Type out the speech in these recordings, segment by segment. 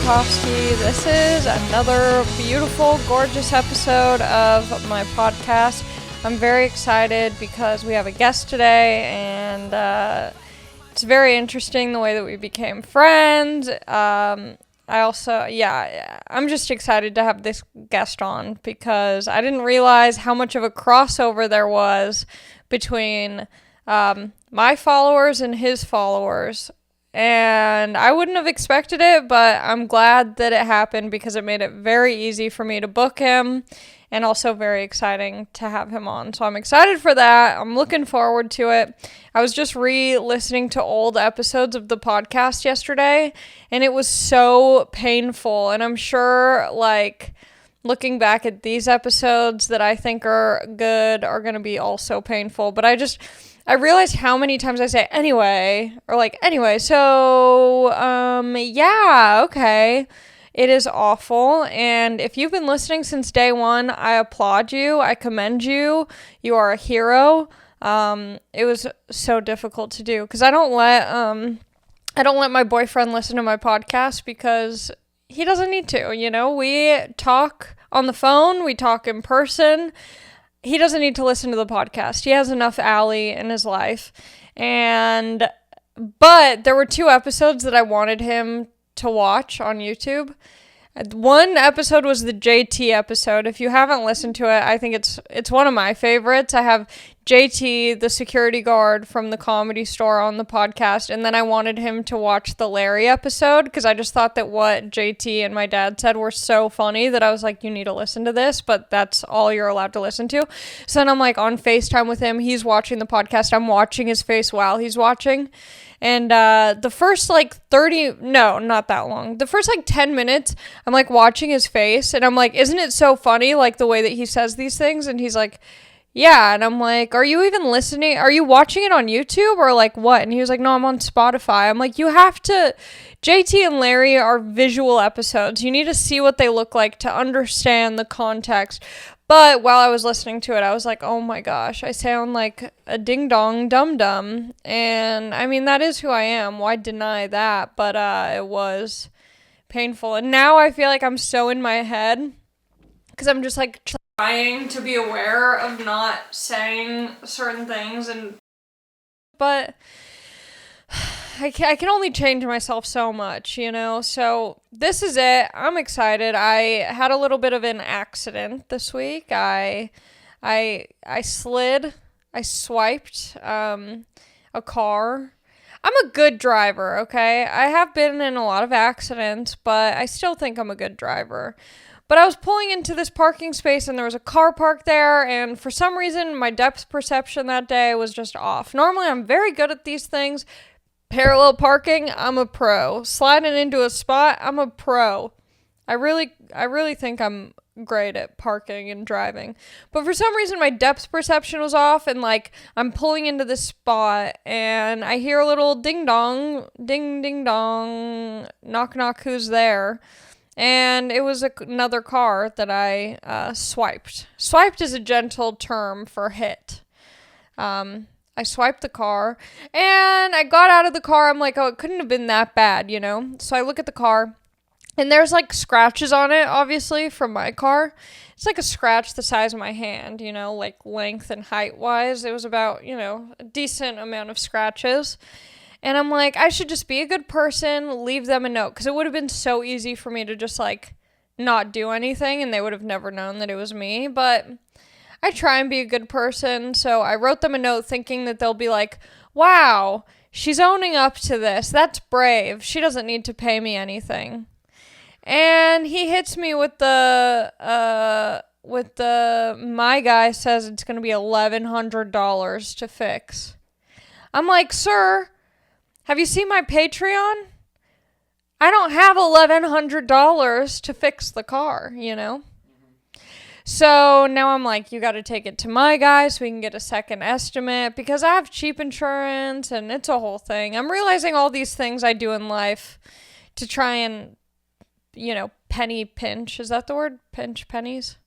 Tchaikovsky. This is another beautiful, gorgeous episode of my podcast. I'm very excited because we have a guest today, and it's very interesting the way that we became friends. I'm just excited to have this guest on because I didn't realize how much of a crossover there was between my followers and his followers. And I wouldn't have expected it, but I'm glad that it happened because it made it very easy for me to book him and also very exciting to have him on. So I'm excited for that. I'm looking forward to it. I was just re-listening to old episodes of the podcast yesterday, and it was so painful. And I'm sure, looking back at these episodes that I think are good are going to be also painful. But I realized how many times I say anyway, or anyway, so, okay. It is awful, and if you've been listening since day one, I applaud you, I commend you, you are a hero. It was so difficult to do, because I don't let my boyfriend listen to my podcast, because he doesn't need to, we talk on the phone, we talk in person. He doesn't need to listen to the podcast. He has enough Allie in his life. But there were 2 episodes that I wanted him to watch on YouTube. One episode was the JT episode. If you haven't listened to it, I think it's one of my favorites. I have JT, the security guard from the Comedy Store, on the podcast, and then I wanted him to watch the Larry episode because I just thought that what JT and my dad said were so funny that I was like, you need to listen to this, but that's all you're allowed to listen to. So then I'm on FaceTime with him. He's watching the podcast. I'm watching his face while he's watching. And the first 30, no, not that long. The first 10 minutes, I'm watching his face and I'm isn't it so funny, the way that he says these things? And he's yeah. And I'm are you even listening? Are you watching it on YouTube or what? And he was no, I'm on Spotify. I'm you have to, JT and Larry are visual episodes. You need to see what they look like to understand the context. But while I was listening to it, I was oh my gosh, I sound like a ding-dong dum-dum. And, I mean, that is who I am. Why deny that? But it was painful. And now I feel I'm so in my head because I'm just, trying to be aware of not saying certain things. But I can only change myself so much, so this is it. I'm excited. I had a little bit of an accident this week. I swiped a car. I'm a good driver, okay? I have been in a lot of accidents, but I still think I'm a good driver. But I was pulling into this parking space and there was a car parked there, and for some reason my depth perception that day was just off. Normally I'm very good at these things. Parallel parking, I'm a pro. Sliding into a spot, I'm a pro. I really think I'm great at parking and driving. But for some reason, my depth perception was off, and I'm pulling into this spot, and I hear a little ding dong, ding ding dong, knock knock, who's there? And it was another car that I swiped. Swiped is a gentle term for hit. I swiped the car, and I got out of the car. I'm oh, it couldn't have been that bad, So I look at the car, and there's scratches on it, obviously, from my car. It's a scratch the size of my hand, length and height-wise. It was about, a decent amount of scratches. And I'm I should just be a good person, leave them a note, because it would have been so easy for me to just, not do anything, and they would have never known that it was me, but I try and be a good person, so I wrote them a note thinking that they'll be wow, she's owning up to this. That's brave. She doesn't need to pay me anything. And he hits me with the my guy says it's going to be $1,100 to fix. I'm sir, have you seen my Patreon? I don't have $1,100 to fix the car, So now I'm you got to take it to my guy so we can get a second estimate because I have cheap insurance and it's a whole thing. I'm realizing all these things I do in life to try and, penny pinch. Is that the word? Pinch pennies?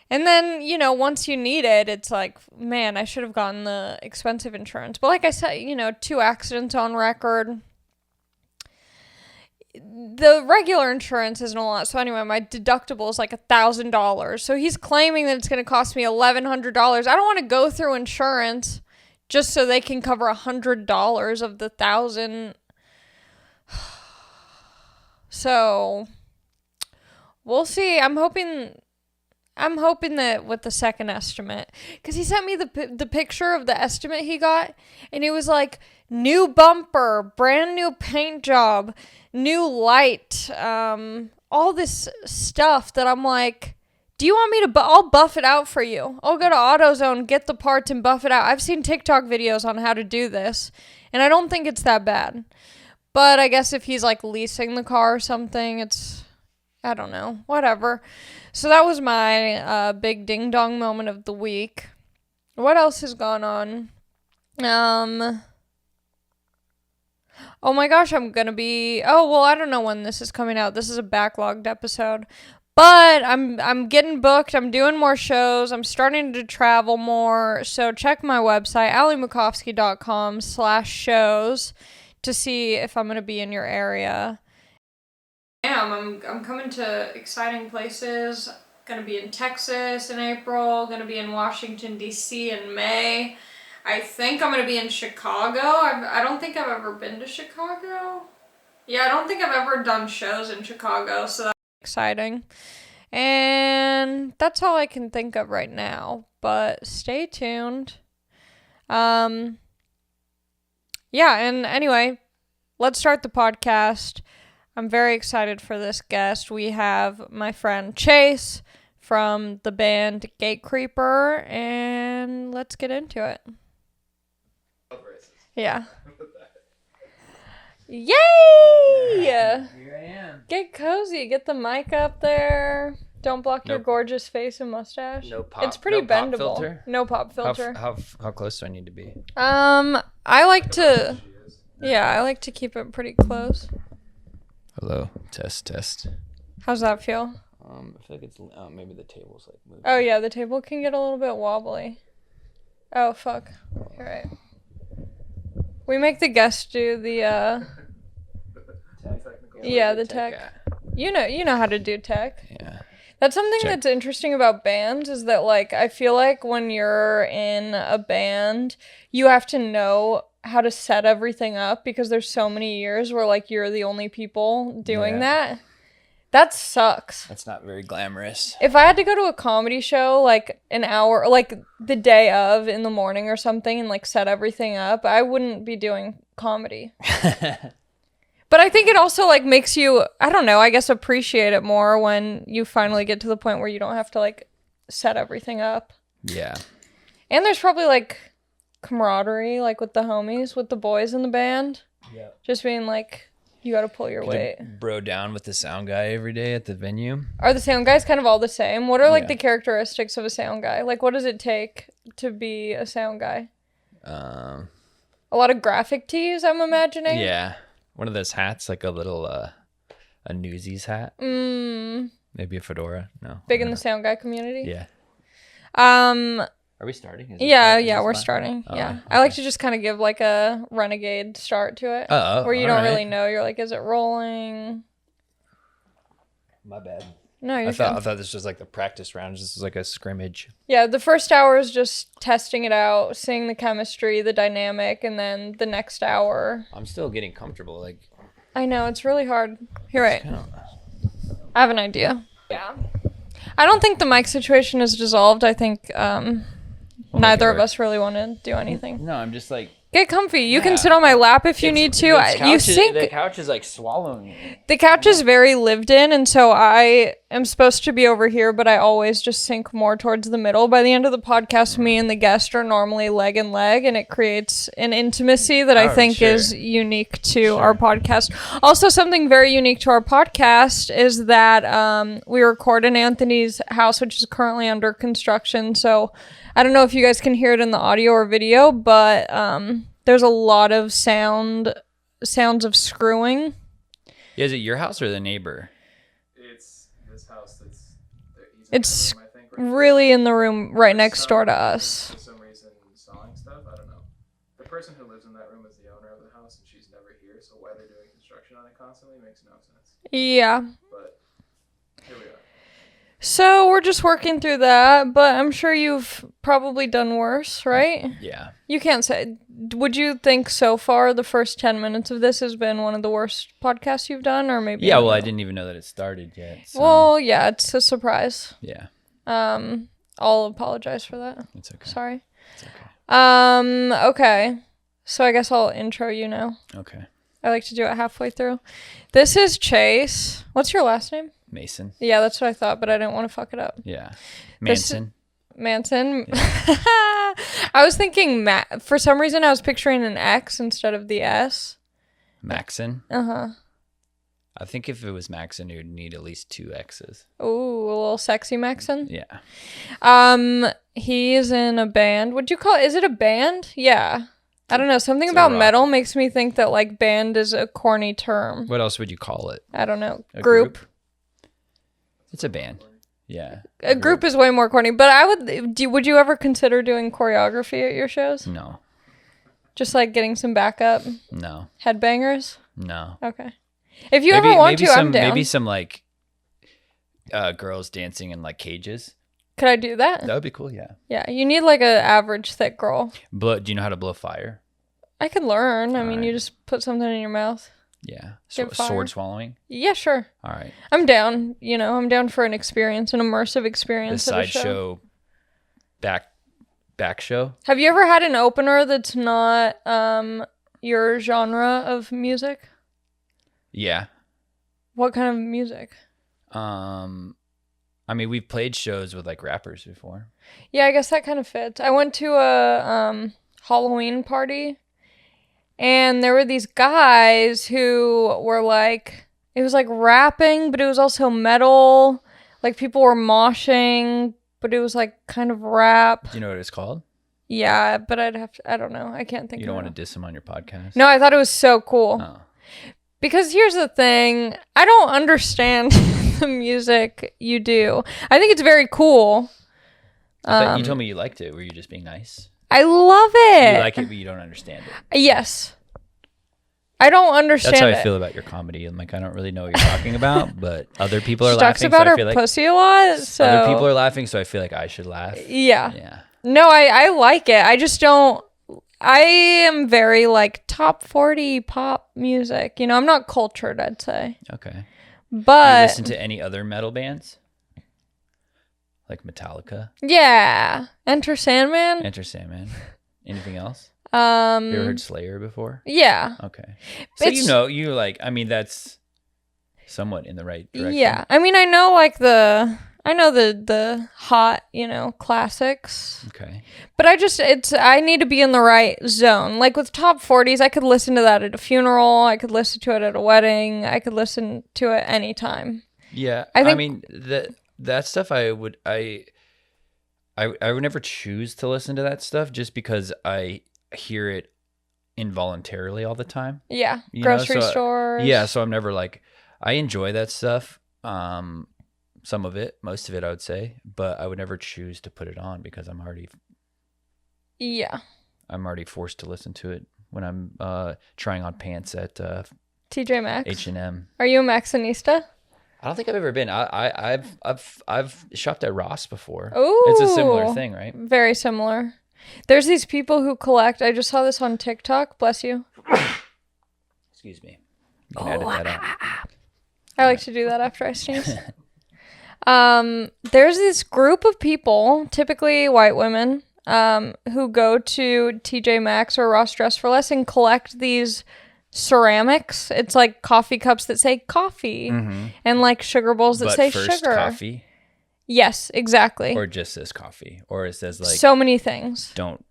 And then, once you need it, it's man, I should have gotten the expensive insurance. But like I said, 2 accidents on record. the regular insurance isn't a lot. So anyway, my deductible is like $1,000. So he's claiming that it's going to cost me $1,100. I don't want to go through insurance just so they can cover $100 of the $1,000. So we'll see. I'm hoping that with the second estimate, because he sent me the picture of the estimate he got, and it was like new bumper, brand new paint job, new light, all this stuff that I'm like, do you want me to I'll buff it out for you. I'll go to AutoZone, get the parts, and buff it out. I've seen TikTok videos on how to do this, and I don't think it's that bad. But I guess if he's like leasing the car or something, it's, I don't know, whatever. So that was my big ding dong moment of the week. What else has gone on? Oh my gosh, I don't know when this is coming out. This is a backlogged episode. But I'm getting booked. I'm doing more shows. I'm starting to travel more. So check my website, alliemakowski.com/shows to see if I'm going to be in your area. I'm coming to exciting places. Going to be in Texas in April. Going to be in Washington, D.C. in May. I think I'm going to be in Chicago. I don't think I've ever been to Chicago. Yeah, I don't think I've ever done shows in Chicago, so that's exciting. And that's all I can think of right now, but stay tuned. Yeah, and anyway, let's start the podcast. I'm very excited for this guest. We have my friend Chase from the band Gatecreeper, and let's get into it. Yeah. Yay! Yeah, here I am. Get cozy. Get the mic up there. Don't block your gorgeous face and mustache. No pop. It's pretty bendable. Pop filter? No pop filter. How close do I need to be? I like to. Yeah, I like to keep it pretty close. Hello. Test. How's that feel? I feel like it's maybe the table's like moving. Oh yeah, the table can get a little bit wobbly. Oh fuck. All right. We make the guest do the the tech. You know how to do tech. Yeah. That's something that's interesting about bands is that, like, I feel like when you're in a band, you have to know how to set everything up because there's so many years where, like, you're the only people doing that. That sucks. That's not very glamorous. If I had to go to a comedy show, like, an hour, like, the day of in the morning or something and, like, set everything up, I wouldn't be doing comedy. But I think it also, like, makes you, I don't know, I guess appreciate it more when you finally get to the point where you don't have to, like, set everything up. Yeah. And there's probably, like, camaraderie, like, with the homies, with the boys in the band. Yeah. Just being, like, you gotta pull your weight. Bro down with the sound guy every day at the venue. Are the sound guys kind of all the same? What are, like, the characteristics of a sound guy? Like, what does it take to be a sound guy? A lot of graphic tees, I'm imagining? Yeah. One of those hats, like a little, a Newsies hat. Maybe a fedora. No. Big in the sound guy community? Yeah. Are we starting? We're starting. Yeah. Okay. I like to just kind of give, like, a renegade start to it. Where you don't really know. You're like, is it rolling? My bad. No, you're I thought this was like the practice rounds. This was like a scrimmage. Yeah, the first hour is just testing it out, seeing the chemistry, the dynamic, and then the next hour. I'm still getting comfortable. Like, I know, it's really hard. You're right. I have an idea. Yeah. I don't think the mic situation is dissolved. I think neither of us really want to do anything. No, I'm just like... Get comfy. You can sit on my lap if you need to. The couch is like swallowing me. The couch is very lived in, and so I am supposed to be over here, but I always just sink more towards the middle. By the end of the podcast, me and the guest are normally leg and leg, and it creates an intimacy that I think is unique to our podcast. Also, something very unique to our podcast is that we record in Anthony's house, which is currently under construction, so... I don't know if you guys can hear it in the audio or video, but there's a lot of sounds of screwing. Yeah, is it your house or the neighbor? It's this house it's really in the room right next door to us. For some reason, sawing stuff. I don't know. The person who lives in that room is the owner of the house, and she's never here. So while they're doing construction on it, constantly makes no sense. Yeah. But here we are. So we're just working through that, but I'm sure you've probably done worse, right? Yeah. You can't say. Would you think so far the first 10 minutes of this has been one of the worst podcasts you've done, or maybe? Yeah. Well, I didn't even know that it started yet. So. Well, yeah, it's a surprise. Yeah. I'll apologize for that. It's okay. Sorry. It's okay. Okay. So I guess I'll intro you now. Okay. I like to do it halfway through. This is Chase. What's your last name? Mason. Yeah, that's what I thought, but I didn't want to fuck it up. Yeah. Manson. Manson. Yeah. I was thinking for some reason I was picturing an X instead of the S. Maxon. Uh-huh. I think if it was Maxon, you would need at least 2 X's. Ooh, a little sexy Maxon. Yeah. He's in a band. Would you call it? Is it a band? Yeah. I don't know. Something It's a about rock. metal makes me think that like band is a corny term. What else would you call it? I don't know. A Group. It's a band. Yeah. A group is way more corny, but would you ever consider doing choreography at your shows? No. Just like getting some backup No. headbangers? No. Okay. If you ever want to, I'm down. Maybe some like girls dancing in like cages. Could I do that? That would be cool, yeah. Yeah, you need like an average thick girl. Do you know how to blow fire? I could learn. I mean, Alright. you just put something in your mouth. Yeah. Give fire. Sword swallowing? Yeah, sure. All right. I'm down. I'm down for an experience, an immersive The experience at a show. sideshow back show? Have you ever had an opener that's not your genre of music? Yeah. What kind of music? I mean, we've played shows with like rappers before. Yeah, I guess that kind of fits. I went to a Halloween party, and there were these guys who were like, it was like rapping, but it was also metal. Like people were moshing, but it was like kind of rap. Do you know what it's called? Yeah, but I don't know. I can't think You of don't it. want to diss them on your podcast? No, I thought it was so cool. Oh. Because here's the thing. I don't understand the music you do. I think it's very cool. I thought you told me you liked it. Were you just being nice? I love it. You like it, but you don't understand it. Yes. I don't understand That's how it. I feel about your comedy. I'm like, I don't really know what you're talking about, but other people are She talks laughing. about So I her feel like pussy a lot, so... other people are laughing, so I feel like I should laugh. Yeah. Yeah. No, I like it. I just don't... I am very, like, top 40 pop music. I'm not cultured, I'd say. Okay. Do But... you listen to any other metal bands? Like Metallica? Yeah. Enter Sandman? Enter Sandman? Anything else? Um... You ever heard Slayer before? Yeah. Okay. So It's- you're like, I mean, that's somewhat in the right direction. Yeah. I mean, I know, like, the hot, classics. Okay. But I need to be in the right zone. Like with top 40s, I could listen to that at a funeral. I could listen to it at a wedding. I could listen to it anytime. Yeah. I I think- mean, that stuff I would never choose to listen to that stuff just because I hear it involuntarily all the time. Yeah. You know, Grocery so- stores. Yeah, so I'm never like, I enjoy that stuff. Some of it, most of it, I would say, but I would never choose to put it on because I'm already forced to listen to it when I'm trying on pants at TJ Maxx. H&M. Are you a Maxxinista? I don't think I've ever been. I've shopped at Ross before. Ooh. It's a similar thing, right? Very similar. There's these people who collect. I just saw this on TikTok. Bless you. Excuse me. You can edit that out. I like to do that after I sneeze. There's this group of people, typically white women, who go to TJ Maxx or Ross Dress for Less and collect these ceramics. It's like coffee cups that say coffee and like sugar bowls that But say first sugar. coffee, Yes, exactly. or just says coffee, or it says like so many things. don't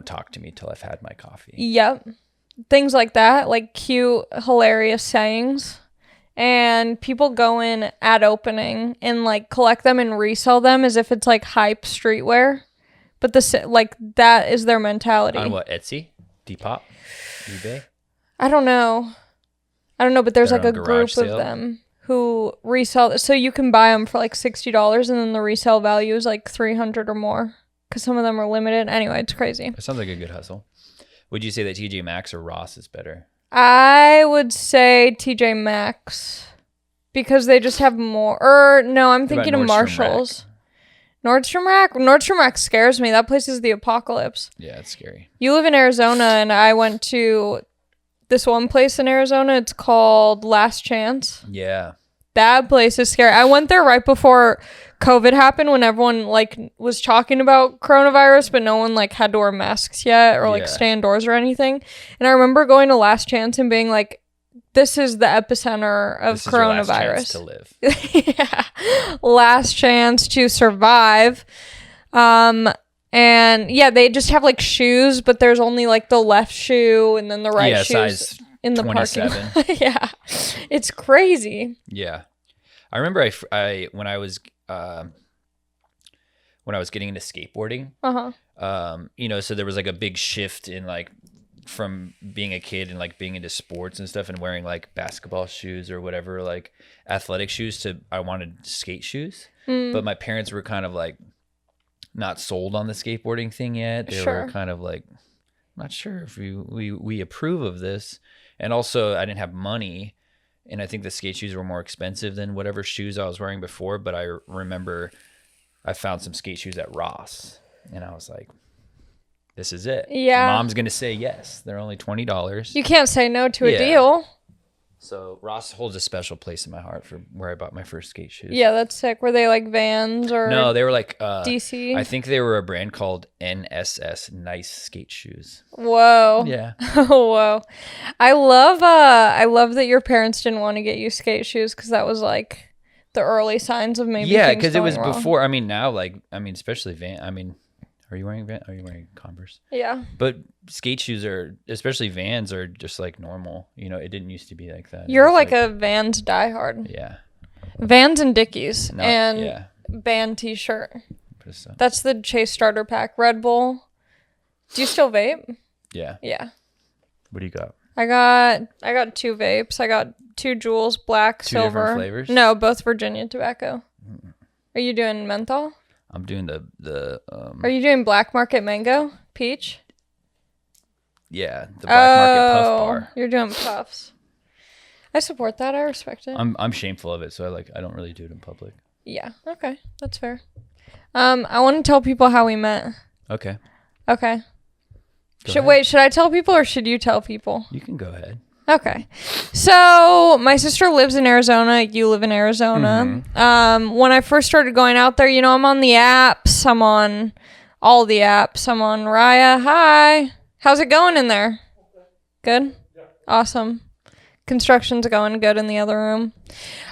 talk to me till I've had my coffee. Yep. Things like that, like cute, hilarious sayings. And people go in at opening and like collect them and resell them as if it's like hype streetwear. But that is their mentality. On what, Etsy, Depop, eBay? I don't know, but there's They're like a on garage group of sale? them who resell. So you can buy them for like $60 and then the resale value is like $300 or more because some of them are limited. Anyway, it's crazy. That sounds like a good hustle. Would you say that TJ Maxx or Ross is better? I would say TJ Maxx because they just have more. Or no, I'm What about thinking of Nordstrom Marshalls. Nordstrom Rack? Nordstrom Rack scares me. That place is the apocalypse. Yeah, it's scary. You live in Arizona, and I went to this one place in Arizona. It's called Last Chance. Yeah. That place is scary. I went there right before COVID happened when everyone like was talking about coronavirus, but no one like had to wear masks yet or like Yeah. stay indoors or anything. And I remember going to Last Chance and being like, this is the epicenter of This is your last chance coronavirus. to live. Yeah. Last chance to survive. And yeah, they just have like shoes, but there's only like the left shoe and then the right shoes size in the 27. parking lot. Yeah. It's crazy. Yeah. I remember when I was getting into skateboarding, so there was like a big shift in like from being a kid and like being into sports and stuff and wearing like basketball shoes or whatever, like athletic shoes to I wanted skate shoes. But my parents were kind of like not sold on the skateboarding thing yet. They were kind of like, not sure if we approve of this. And also I didn't have money. And I think the skate shoes were more expensive than whatever shoes I was wearing before. But I remember I found some skate shoes at Ross. And I was like, this is it. Yeah. Mom's going to say yes. They're only $20. You can't say no to a Yeah. deal. So Ross holds a special place in my heart for where I bought my first skate shoes. Yeah, that's sick. Were they like Vans or No, they were like DC? I think they were a brand called NSS, Nice Skate Shoes. Whoa. Yeah. Whoa. I love that your parents didn't want to get you skate shoes because that was like the early signs of maybe Yeah, because because it was before. I mean, now especially are you wearing Converse? Yeah. But skate shoes especially Vans are just like normal. You know, it didn't used to be like that. You're like a Vans diehard. Yeah. Vans and Dickies and yeah. band t-shirt. So, That's the Chase starter pack. Red Bull. Do you still vape? yeah. Yeah. What do you got? I got 2 vapes. I got 2 Juuls, black, Two different silver. flavors? No, both Virginia tobacco. Are you doing menthol? I'm doing the Are you doing black market mango? Peach? yeah, the black market puff bar. You're doing puffs. I support that. I respect it. I'm shameful of it, so I don't really do it in public. Yeah. Okay. That's fair. I want to tell people how we met. Okay. Okay. Go ahead. Should I tell people or should you tell people? You can go ahead. Okay. So my sister lives in Arizona. You live in Arizona. When I first started going out there, I'm on the apps. I'm on all the apps. I'm on Raya. Hi. How's it going in there? Good? Yeah. Awesome. Construction's going good in the other room.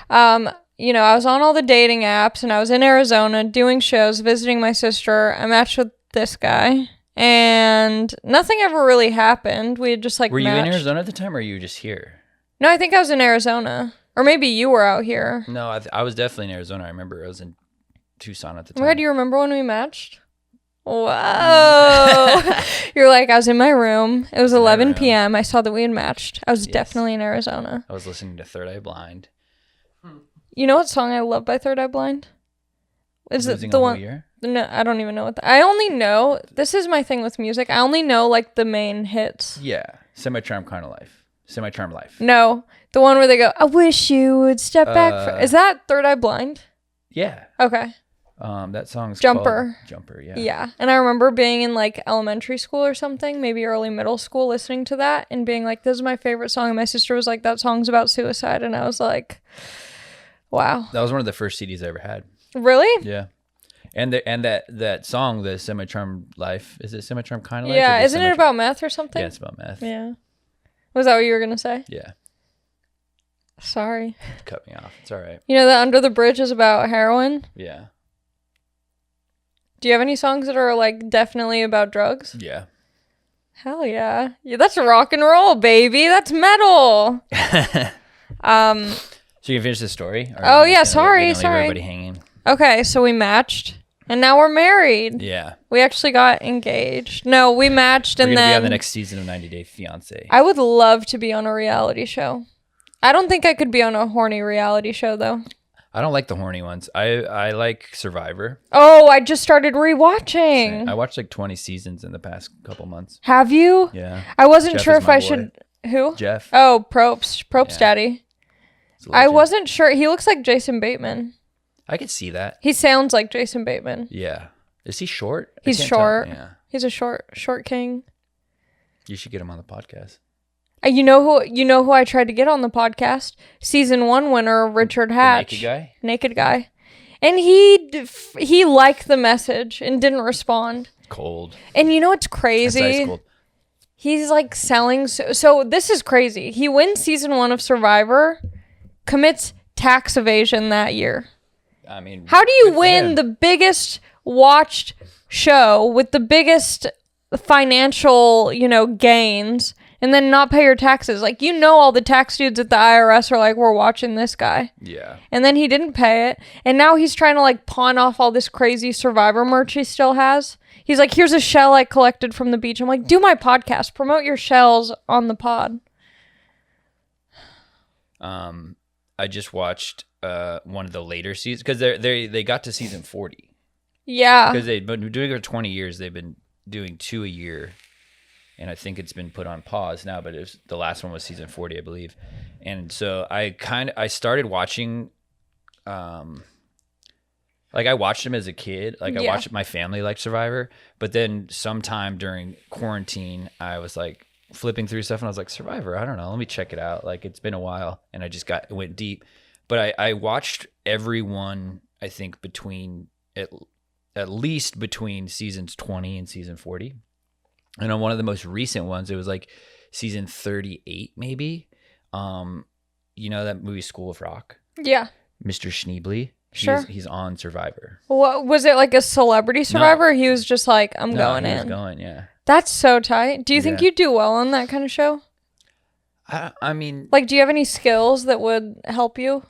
I was on all the dating apps and I was in Arizona doing shows, visiting my sister. I matched with this guy. And nothing ever really happened. We had just like Were you matched. in Arizona at the time, or were you just here? No, I think I was in Arizona. Or maybe you were out here. No, I was definitely in Arizona. I remember I was in Tucson at the time. Where do you remember when we matched? Whoa. You're like, I was in my room. It was 11 p.m. I saw that we had matched. I was definitely in Arizona. I was listening to Third Eye Blind. You know what song I love by Third Eye Blind? Is Losing it the a whole one? year? No, I don't even know what. I only know. This is my thing with music. I only know like the main hits. Yeah, Semi-Charmed Life. Semi-Charmed Life. No, the one where they go, "I wish you would step back." Is that Third Eye Blind? Yeah. Okay. That song's Jumper. called Jumper. Yeah. Yeah, and I remember being in like elementary school or something, maybe early middle school, listening to that and being like, "This is my favorite song." And my sister was like, "That song's about suicide," and I was like, "Wow." That was one of the first CDs I ever had. Really? Yeah. And that song, the Semi-Charmed Life, is it Semi-Charmed Kind of Life? Yeah, isn't it about meth or something? Yeah, it's about meth. Yeah. Was that what you were gonna say? Yeah. Sorry. Cut me off. It's all right. You know that Under the Bridge is about heroin? Yeah. Do you have any songs that are like definitely about drugs? Yeah. Hell yeah. Yeah, that's rock and roll, baby. That's metal. So you can finish the story? Or Oh, are you yeah, just gonna leave sorry. everybody hanging. Okay, so we matched. And now we're married. Yeah. We actually got engaged. No, we matched We're and gonna be then on the next season of 90 Day Fiancé. I would love to be on a reality show. I don't think I could be on a horny reality show though. I don't like the horny ones. I like Survivor. Oh, I just started rewatching. I watched like 20 seasons in the past couple months. Have you? Yeah. I wasn't Jeff sure is if my I boy. should Who? Jeff. Oh, Probst Yeah. daddy. He's a I legend. wasn't sure. He looks like Jason Bateman. I could see that. He sounds like Jason Bateman. Yeah. Is he short? I He's can't tell. short. Yeah. He's a short king. You should get him on the podcast. You know who I tried to get on the podcast? Season 1 winner Richard Hatch. The naked guy? Naked guy. And he liked the message and didn't respond. Cold. And you know what's That's crazy? ice cold. He's like selling. So this is crazy. He wins season 1 of Survivor, commits tax evasion that year. I mean, How do you good for win him. the biggest watched show with the biggest financial, gains and then not pay your taxes? Like, all the tax dudes at the IRS are like, we're watching this guy. Yeah. And then he didn't pay it. And now he's trying to like pawn off all this crazy Survivor merch he still has. He's like, here's a shell I collected from the beach. I'm like, do my podcast. Promote your shells on the pod. I just watched one of the later seasons because they got to season 40 Yeah. because they've been doing it for 20 years. They've been doing 2 a year, and I think it's been put on pause now. But the last one was season 40, I believe. And so I started watching. Like I watched them as a kid. Like I watched my family like Survivor, but then sometime during quarantine, I was like flipping through stuff and I was like, Survivor, I don't know, let me check it out. Like it's been a while, and I just went deep. But I watched every one, I think between at least between seasons 20 and season 40. And on one of the most recent ones, it was like season 38 maybe. You know that movie School of Rock? Yeah. Mr. Schneebly. Sure. He's on Survivor. What was it, like a celebrity Survivor? He was just like, I'm going he in. was going, yeah. That's so tight. Do you think you'd do well on that kind of show? I mean, Like, do you have any skills that would help you?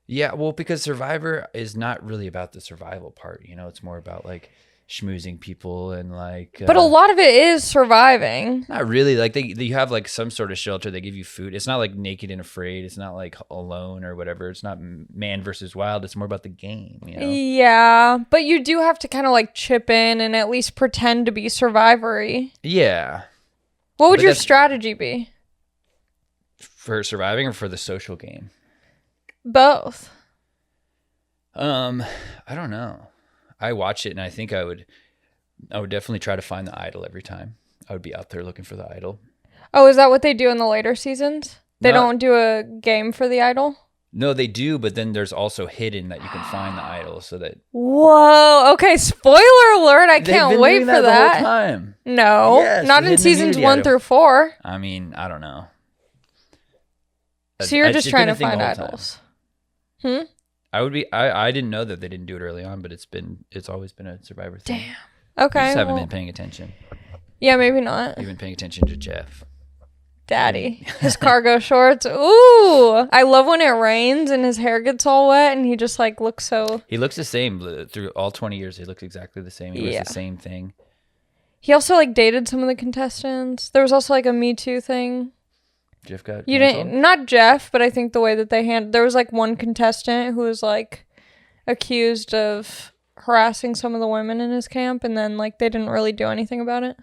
yeah, well, because Survivor is not really about the survival part. It's more about like schmoozing people and like. But a lot of it is surviving. Not really. Like you have like some sort of shelter. They give you food. It's not like Naked and Afraid. It's not like Alone or whatever. It's not Man versus Wild. It's more about the game. Yeah, but you do have to kind of like chip in and at least pretend to be survivory. Yeah. What would your strategy be? For surviving or for the social game? Both. I don't know. I watch it and I think I would definitely try to find the idol every time. I would be out there looking for the idol. Oh, is that what they do in the later seasons? They don't do a game for the idol? No, they do, but then there's also hidden that you can find the idol so that. Whoa. Okay, spoiler alert. I can't wait for that. The whole time. No, Yes, not the in hidden seasons immunity 1 idol. through 4. I mean, I don't know. So you're It's just been trying a to thing find the whole time. idols. I didn't know that they didn't do it early on, but it's always been a Survivor thing. Damn. Okay. You just haven't well, been paying attention. yeah, maybe not. You've been paying attention to Jeff. Daddy. His cargo shorts. Ooh. I love when it rains and his hair gets all wet and he just like looks so. He looks the same through all 20 years. He looks exactly the same. He wears the same thing. He also like dated some of the contestants. There was also like a Me Too thing. Jeff got You canceled? didn't, not Jeff, but I think the way that they there was like one contestant who was like accused of harassing some of the women in his camp, and then like they didn't really do anything about it.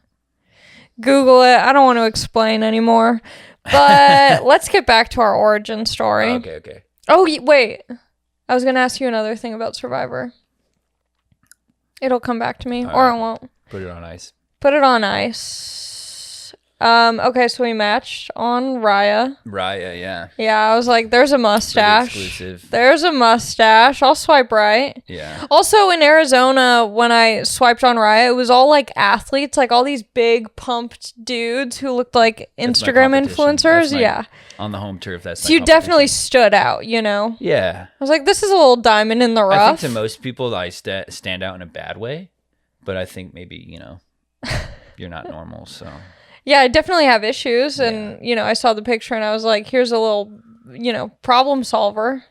Google it. I don't want to explain anymore. But let's get back to our origin story. Okay. Oh, wait. I was going to ask you another thing about Survivor. It'll come back to me, or it won't. Put it on ice. Put it on ice. Okay, so we matched on Raya. Raya, yeah. Yeah, I was like, there's a mustache. Pretty exclusive. There's a mustache. I'll swipe right. Yeah. Also in Arizona, when I swiped on Raya, it was all like athletes, like all these big pumped dudes who looked like That's my Instagram competition. influencers. That's my- Yeah. On the home turf, that's So my you definitely competition. stood out, Yeah. I was like, this is a little diamond in the rough. I think to most people, I stand out in a bad way, but I think maybe, you're not normal, so. Yeah, I definitely have issues. And, I saw the picture and I was like, here's a little, problem solver.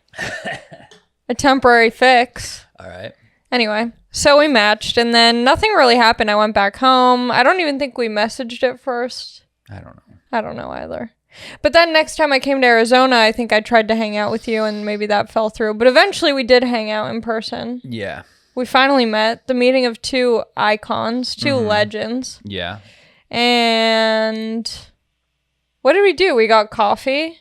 A temporary fix. All right. Anyway, so we matched and then nothing really happened. I went back home. I don't even think we messaged at first. I don't know. I don't know either. But then next time I came to Arizona, I think I tried to hang out with you and maybe that fell through. But eventually we did hang out in person. Yeah. We finally met. The meeting of two icons, two legends. Yeah. And What did we do? We got coffee.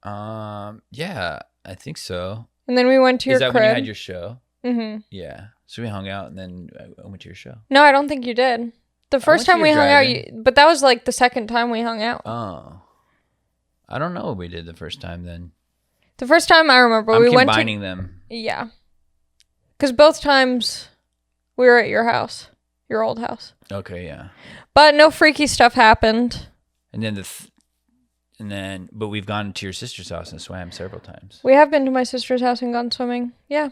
Yeah, I think so. And then we went to your crib. Is that when you had your show? Mm-hmm. Yeah. So we hung out and then I went to your show. No, I don't think you did. The first time we hung out, but that was like the second time we hung out. Oh. I don't know what we did the first time then. The first time I remember we went to... combining them. Yeah. Because both times we were at your house. Your old house. Okay, yeah. But no freaky stuff happened. And then but we've gone to your sister's house and swam several times. We have been to my sister's house and gone swimming. Yeah.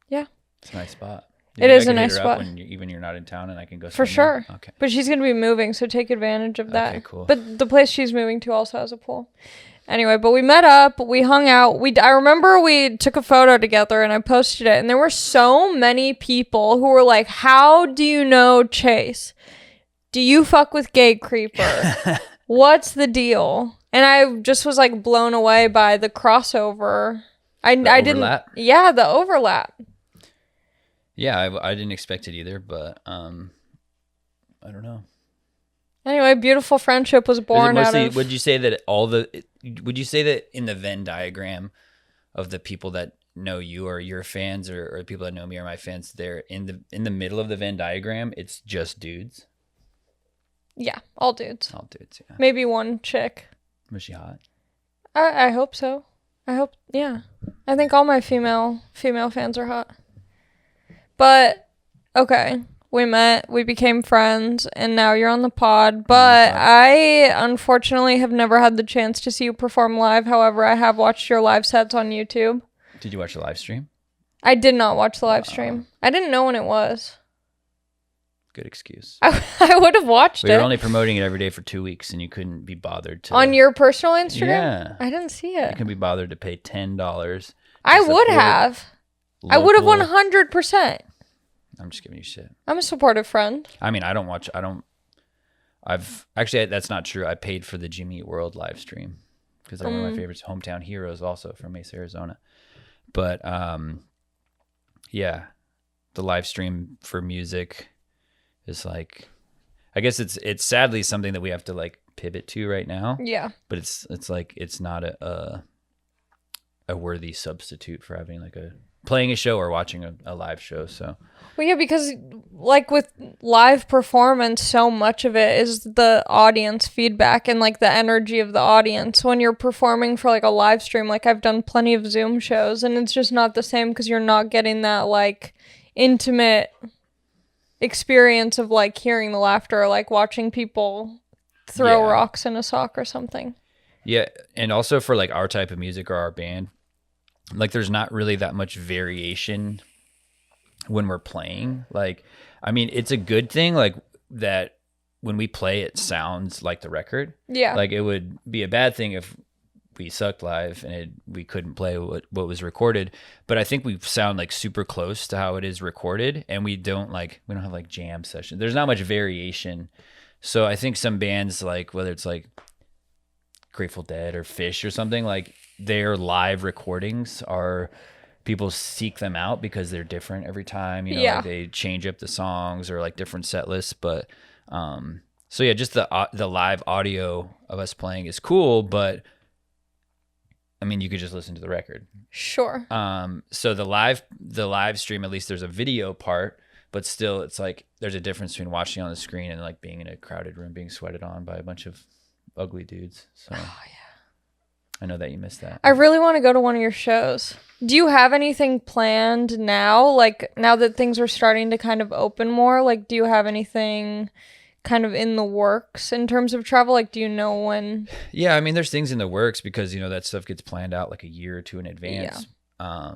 Yeah. It's a nice spot. It is a nice spot. Even you're not in town and I can go for sure. There? Okay. But she's going to be moving, so take advantage of that. Okay, cool. But the place she's moving to also has a pool. Anyway, but we met up, we hung out. I remember we took a photo together and I posted it, and there were so many people who were like, "How do you know Chase? Do you fuck with Gatecreeper? What's the deal?" And I just was like blown away by the crossover. I didn't. Yeah, the overlap. Yeah, I didn't expect it either, but I don't know. Anyway, beautiful friendship was born out of... Would you say that in the Venn diagram of the people that know you or your fans or the people that know me or my fans, they're in the middle of the Venn diagram, it's just dudes? Yeah, all dudes. All dudes, yeah. Maybe one chick. Was she hot? I hope so. Yeah. I think all my female fans are hot. But, okay, we met, we became friends, and now you're on the pod. But I, unfortunately, have never had the chance to see you perform live. However, I have watched your live sets on YouTube. Did you watch the live stream? I did not watch the live stream. I didn't know when it was. Good excuse. I would have watched it. We were only promoting it every day for 2 weeks, and you couldn't be bothered to... On your personal Instagram? Yeah. I didn't see it. You can be bothered to pay $10. I would have. I would have 100%. I'm just giving you shit. I'm a supportive friend. I mean, actually, that's not true. I paid for the Jimmy Eat World live stream because they're one of my favorites, hometown heroes also from Mesa, Arizona. But, yeah, the live stream for music is like, I guess it's sadly something that we have to like pivot to right now. Yeah. But it's like, it's not a worthy substitute for having like playing a show or watching a live show. So, well, yeah, because like with live performance, so much of it is the audience feedback and like the energy of the audience. When you're performing for like a live stream, like I've done plenty of Zoom shows, and it's just not the same because you're not getting that like intimate experience of like hearing the laughter or like watching people throw rocks in a sock or something. Yeah, and also for like our type of music or our band, like there's not really that much variation when we're playing. Like, I mean, it's a good thing like that when we play it sounds like the record. Yeah. Like it would be a bad thing if we sucked live and we couldn't play what was recorded. But I think we sound like super close to how it is recorded, and we don't have like jam sessions. There's not much variation. So I think some bands, like whether it's like Grateful Dead or Fish or something, like their live recordings are, people seek them out because they're different every time, you know, like they change up the songs or like different set lists. But so yeah, just the live audio of us playing is cool, but I mean, you could just listen to the record. Sure. So the live stream, at least there's a video part, but still it's like there's a difference between watching on the screen and like being in a crowded room being sweated on by a bunch of ugly dudes. So I know that you missed that. I really want to go to one of your shows. Do you have anything planned now? Like now that things are starting to kind of open more, like do you have anything kind of in the works in terms of travel? Like do you know when? Yeah, I mean there's things in the works because, you know, that stuff gets planned out like a year or two in advance. Yeah.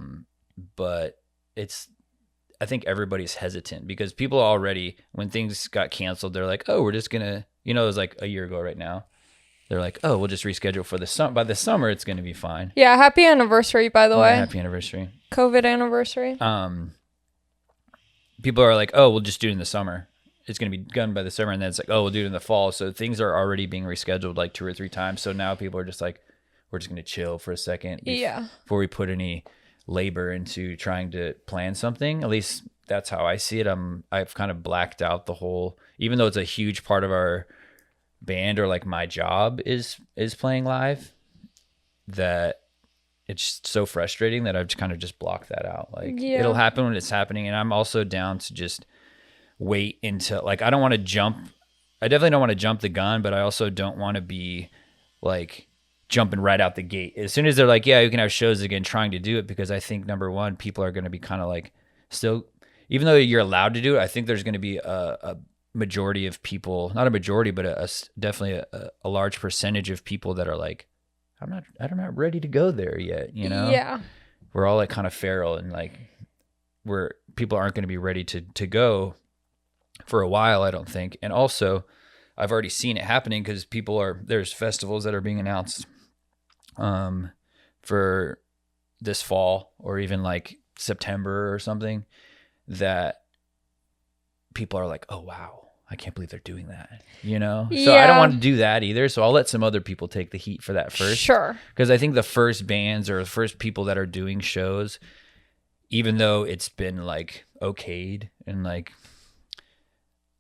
But I think everybody's hesitant because people already, when things got canceled, they're like, oh, we're just gonna, you know, it was like a year ago right now. They're like, oh, we'll just reschedule for the summer. By the summer, it's going to be fine. Yeah, happy anniversary, by the way. Happy anniversary. COVID anniversary. People are like, oh, we'll just do it in the summer. It's going to be done by the summer. And then it's like, oh, we'll do it in the fall. So things are already being rescheduled like 2 or 3 times. So now people are just like, we're just going to chill for a second before we put any labor into trying to plan something. At least that's how I see it. I've kind of blacked out the whole, even though it's a huge part of our band or like my job is playing live, that it's so frustrating that I've kind of just blocked that out. Like it'll happen when it's happening. And I'm also down to just wait until, like, I definitely don't want to jump the gun, but I also don't want to be like jumping right out the gate. As soon as they're like, yeah, you can have shows again, trying to do it, because I think number one, people are going to be kind of like still, even though you're allowed to do it, I think there's going to be a majority of people, not a majority, but definitely a large percentage of people that are like, I'm not ready to go there yet, you know? Yeah. We're all like kind of feral, and like people aren't going to be ready to go for a while, I don't think. And also, I've already seen it happening because there's festivals that are being announced for this fall or even like September or something, that people are like, oh wow, I can't believe they're doing that, you know? So I don't want to do that either. So I'll let some other people take the heat for that first. Sure. Because I think the first bands or the first people that are doing shows, even though it's been like okayed and like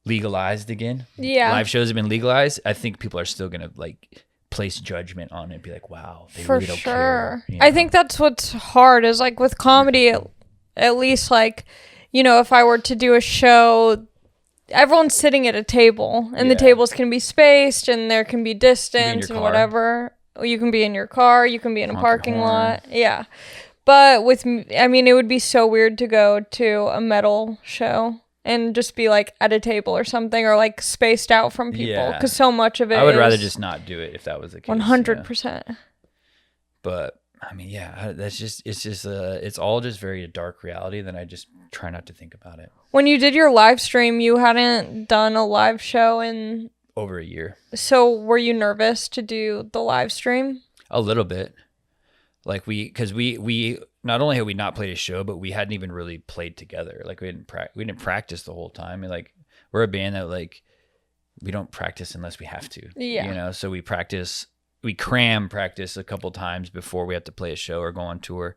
legalized again, live shows have been legalized, I think people are still going to like place judgment on it and be like, wow, they really don't care. You know? I think that's what's hard is like with comedy, at least like, you know, if I were to do a show, everyone's sitting at a table and the tables can be spaced and there can be distance and whatever. You can be in your car, you can be in a parking lot. Yeah. But it would be so weird to go to a metal show and just be like at a table or something, or like spaced out from people, because so much of it I would rather just not do it if that was the case. 100%. Yeah. But I mean, yeah, it's all just very dark reality. Then I just try not to think about it. When you did your live stream, you hadn't done a live show in over a year. So were you nervous to do the live stream? A little bit. Like because we not only had we not played a show, but we hadn't even really played together. Like we didn't practice the whole time. And like we're a band that like we don't practice unless we have to. Yeah. You know, so we practice a couple times before we have to play a show or go on tour.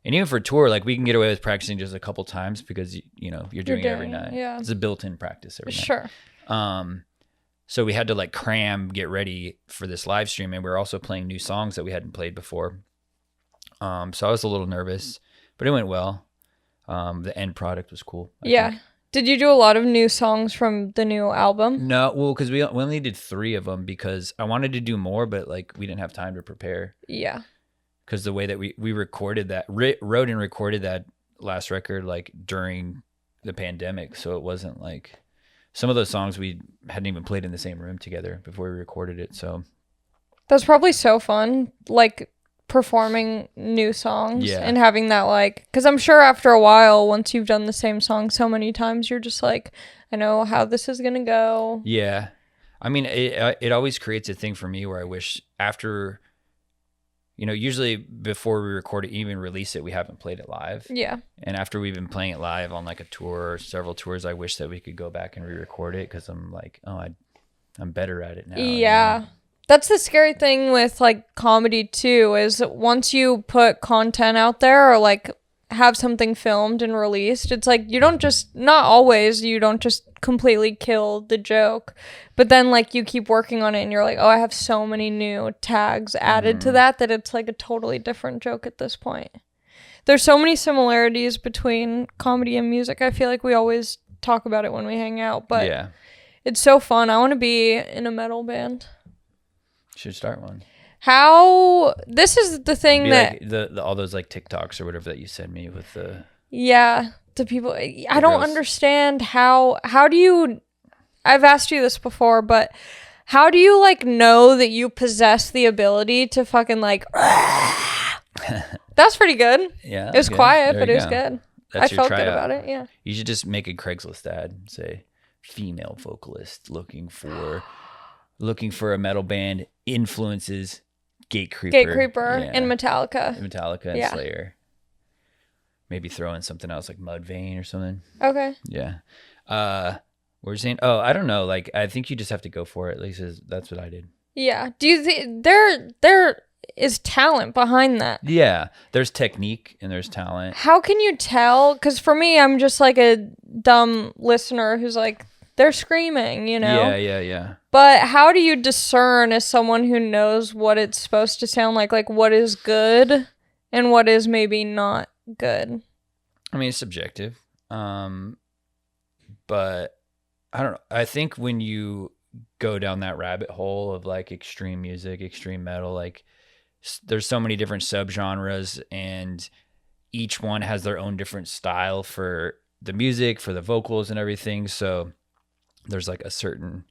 And even for tour, like we can get away with practicing just a couple times because you know you're doing it every night. Yeah. It's a built-in practice every night. Sure. So we had to like get ready for this live stream, and we were also playing new songs that we hadn't played before. So I was a little nervous, but it went well. The end product was cool. I think. Did you do a lot of new songs from the new album? No, well, because we only did 3 of them because I wanted to do more, but like we didn't have time to prepare. Yeah. Because the way that we recorded that, wrote and recorded that last record like during the pandemic, so it wasn't like some of those songs we hadn't even played in the same room together before we recorded it. So that's probably so fun, like performing new songs and having that, like, because I'm sure after a while, once you've done the same song so many times, you're just like, I know how this is gonna go. Yeah, I mean, it always creates a thing for me where I wish after, you know, usually before we record it, even release it, we haven't played it live. Yeah. And after we've been playing it live on like a tour or several tours, I wish that we could go back and re-record it, because I'm like, oh, I'm better at it now. Yeah. You know? That's the scary thing with like comedy too, is once you put content out there or like have something filmed and released, it's like you don't just completely kill the joke, but then like you keep working on it and you're like, oh, I have so many new tags added to that it's like a totally different joke at this point. There's so many similarities between comedy and music. I feel like we always talk about it when we hang out, but it's so fun. I want to be in a metal band. Should start one. This is the thing that like the all those like TikToks or whatever that you send me with the the people. I don't understand how do you. I've asked you this before, but how do you like know that you possess the ability to fucking like? That's pretty good. Yeah, it was quiet, but it was good. I felt good about it. Yeah. You should just make a Craigslist ad and say, female vocalist looking for a metal band, influences Gatecreeper and Metallica and Slayer. Maybe throw in something else like Mudvayne or something. Okay. Yeah. What were you saying? Oh, I don't know. Like, I think you just have to go for it. At least that's what I did. Yeah. Do you think there is talent behind that? Yeah. There's technique and there's talent. How can you tell? Because for me, I'm just like a dumb listener who's like, they're screaming, you know? Yeah. But how do you discern as someone who knows what it's supposed to sound like what is good and what is maybe not good? I mean, it's subjective. But I don't know. I think when you go down that rabbit hole of like extreme music, extreme metal, like there's so many different subgenres and each one has their own different style for the music, for the vocals and everything. So there's like a certain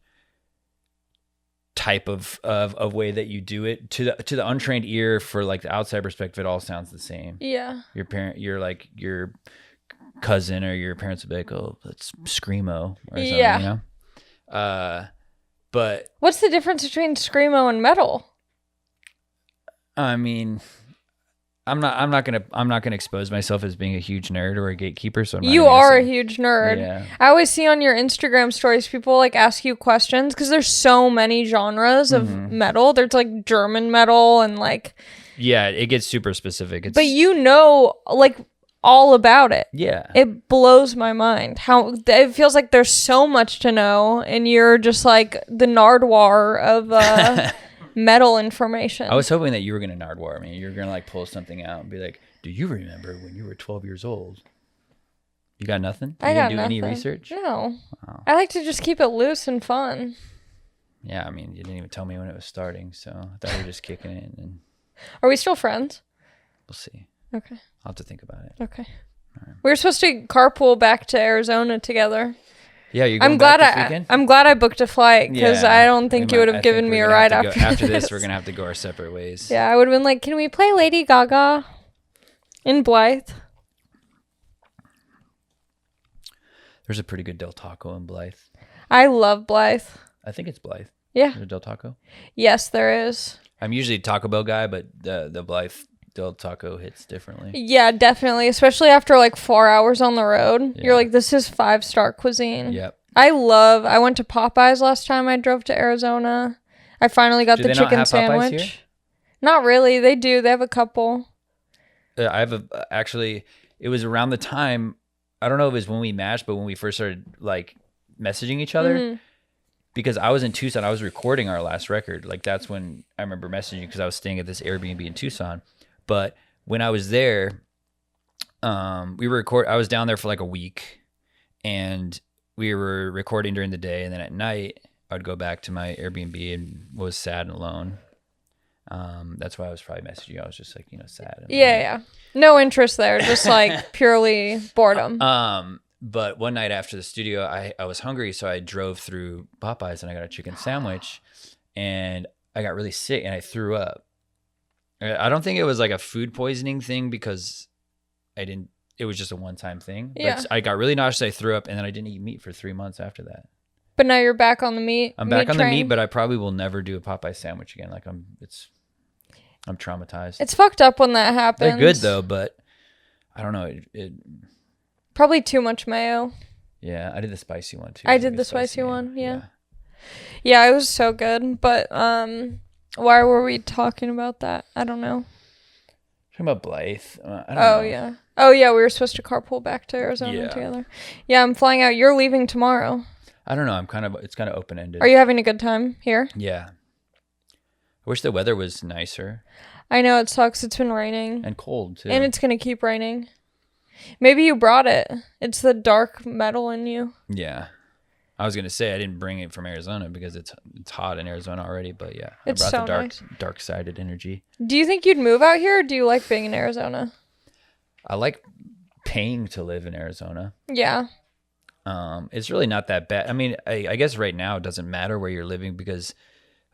type of way that you do it to the untrained ear. For like the outside perspective, it all sounds the same. Yeah. Your cousin or your parents would be like, oh, that's Screamo or something, yeah. you know? But what's the difference between Screamo and metal? I mean, I'm not gonna expose myself as being a huge nerd or a gatekeeper. So you are a huge nerd. Yeah. I always see on your Instagram stories people like ask you questions because there's so many genres of metal. There's like German metal and like yeah, it gets super specific. But you know like all about it. Yeah. It blows my mind how it feels like there's so much to know and you're just like the Nardwar of metal information. I was hoping that you were gonna Nardwar me. You're gonna like pull something out and be like, do you remember when you were 12 years old? You got nothing? You didn't do any research? No. Wow. I like to just keep it loose and fun. Yeah, I mean, you didn't even tell me when it was starting, so I thought we were just kicking it. And are we still friends? We'll see. Okay. I'll have to think about it. Okay. All right. We were supposed to carpool back to Arizona together. Yeah, you're going back this weekend? I'm glad I booked a flight because I don't think you would have given me a ride after this. After this, we're going to have to go our separate ways. Yeah, I would have been like, can we play Lady Gaga in Blythe? There's a pretty good Del Taco in Blythe. I love Blythe. I think it's Blythe. Yeah. Is there Del Taco? Yes, there is. I'm usually a Taco Bell guy, but the Blythe Del Taco hits differently. Yeah, definitely. Especially after like 4 hours on the road. Yeah. You're like, this is 5-star cuisine. Yep. I went to Popeyes last time I drove to Arizona. I finally got the chicken sandwich. Here? Not really. They do. They have a couple. I have actually, it was around the time, I don't know if it was when we matched, but when we first started like messaging each other. Because I was in Tucson. I was recording our last record. Like that's when I remember messaging you because I was staying at this Airbnb in Tucson. But when I was there, I was down there for like a week and we were recording during the day. And then at night I'd go back to my Airbnb and was sad and alone. That's why I was probably messaging you. I was just like, sad. And yeah. No interest there. Just like purely boredom. But one night after the studio, I was hungry. So I drove through Popeyes and I got a chicken sandwich and I got really sick and I threw up. I don't think it was like a food poisoning thing because it was just a one-time thing. Yeah. But I got really nauseous. I threw up and then I didn't eat meat for 3 months after that. But now you're back on the meat. I'm back on the meat, but I probably will never do a Popeye sandwich again. Like I'm traumatized. It's fucked up when that happens. They're good though, but I don't know. It probably too much mayo. Yeah, I did the spicy one too. I did the spicy one. Yeah. Yeah, it was so good. But why were we talking about that? I don't know. Talking about Blythe. I don't know. Yeah. Oh yeah, we were supposed to carpool back to Arizona together. Yeah, I'm flying out. You're leaving tomorrow. I don't know. It's kind of open-ended. Are you having a good time here? Yeah. I wish the weather was nicer. I know, it sucks. It's been raining. And cold too. And it's going to keep raining. Maybe you brought it. It's the dark metal in you. Yeah. I was going to say I didn't bring it from Arizona because it's hot in Arizona already, but yeah. I brought the dark-sided energy. Do you think you'd move out here or do you like being in Arizona? I like paying to live in Arizona. Yeah. It's really not that bad. I mean, I guess right now it doesn't matter where you're living because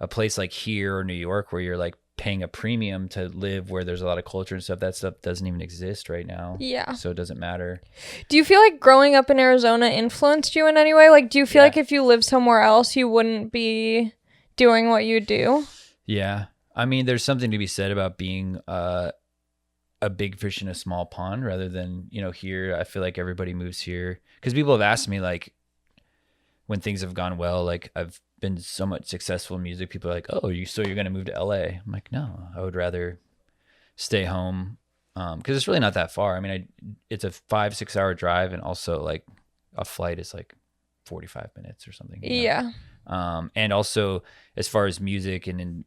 a place like here or New York where you're like paying a premium to live where there's a lot of culture and stuff, that stuff doesn't even exist right now. Yeah. So it doesn't matter. Do you feel like growing up in Arizona influenced you in any way? Like, do you feel like if you lived somewhere else, you wouldn't be doing what you do? Yeah. I mean, there's something to be said about being a big fish in a small pond rather than, here. I feel like everybody moves here because people have asked me like when things have gone well, like I've been so much successful in music. People are like, oh, you're going to move to LA. I'm like, no, I would rather stay home. Cause it's really not that far. I mean, it's a 5-6 hour drive. And also like a flight is like 45 minutes or something. Yeah. And also as far as music and in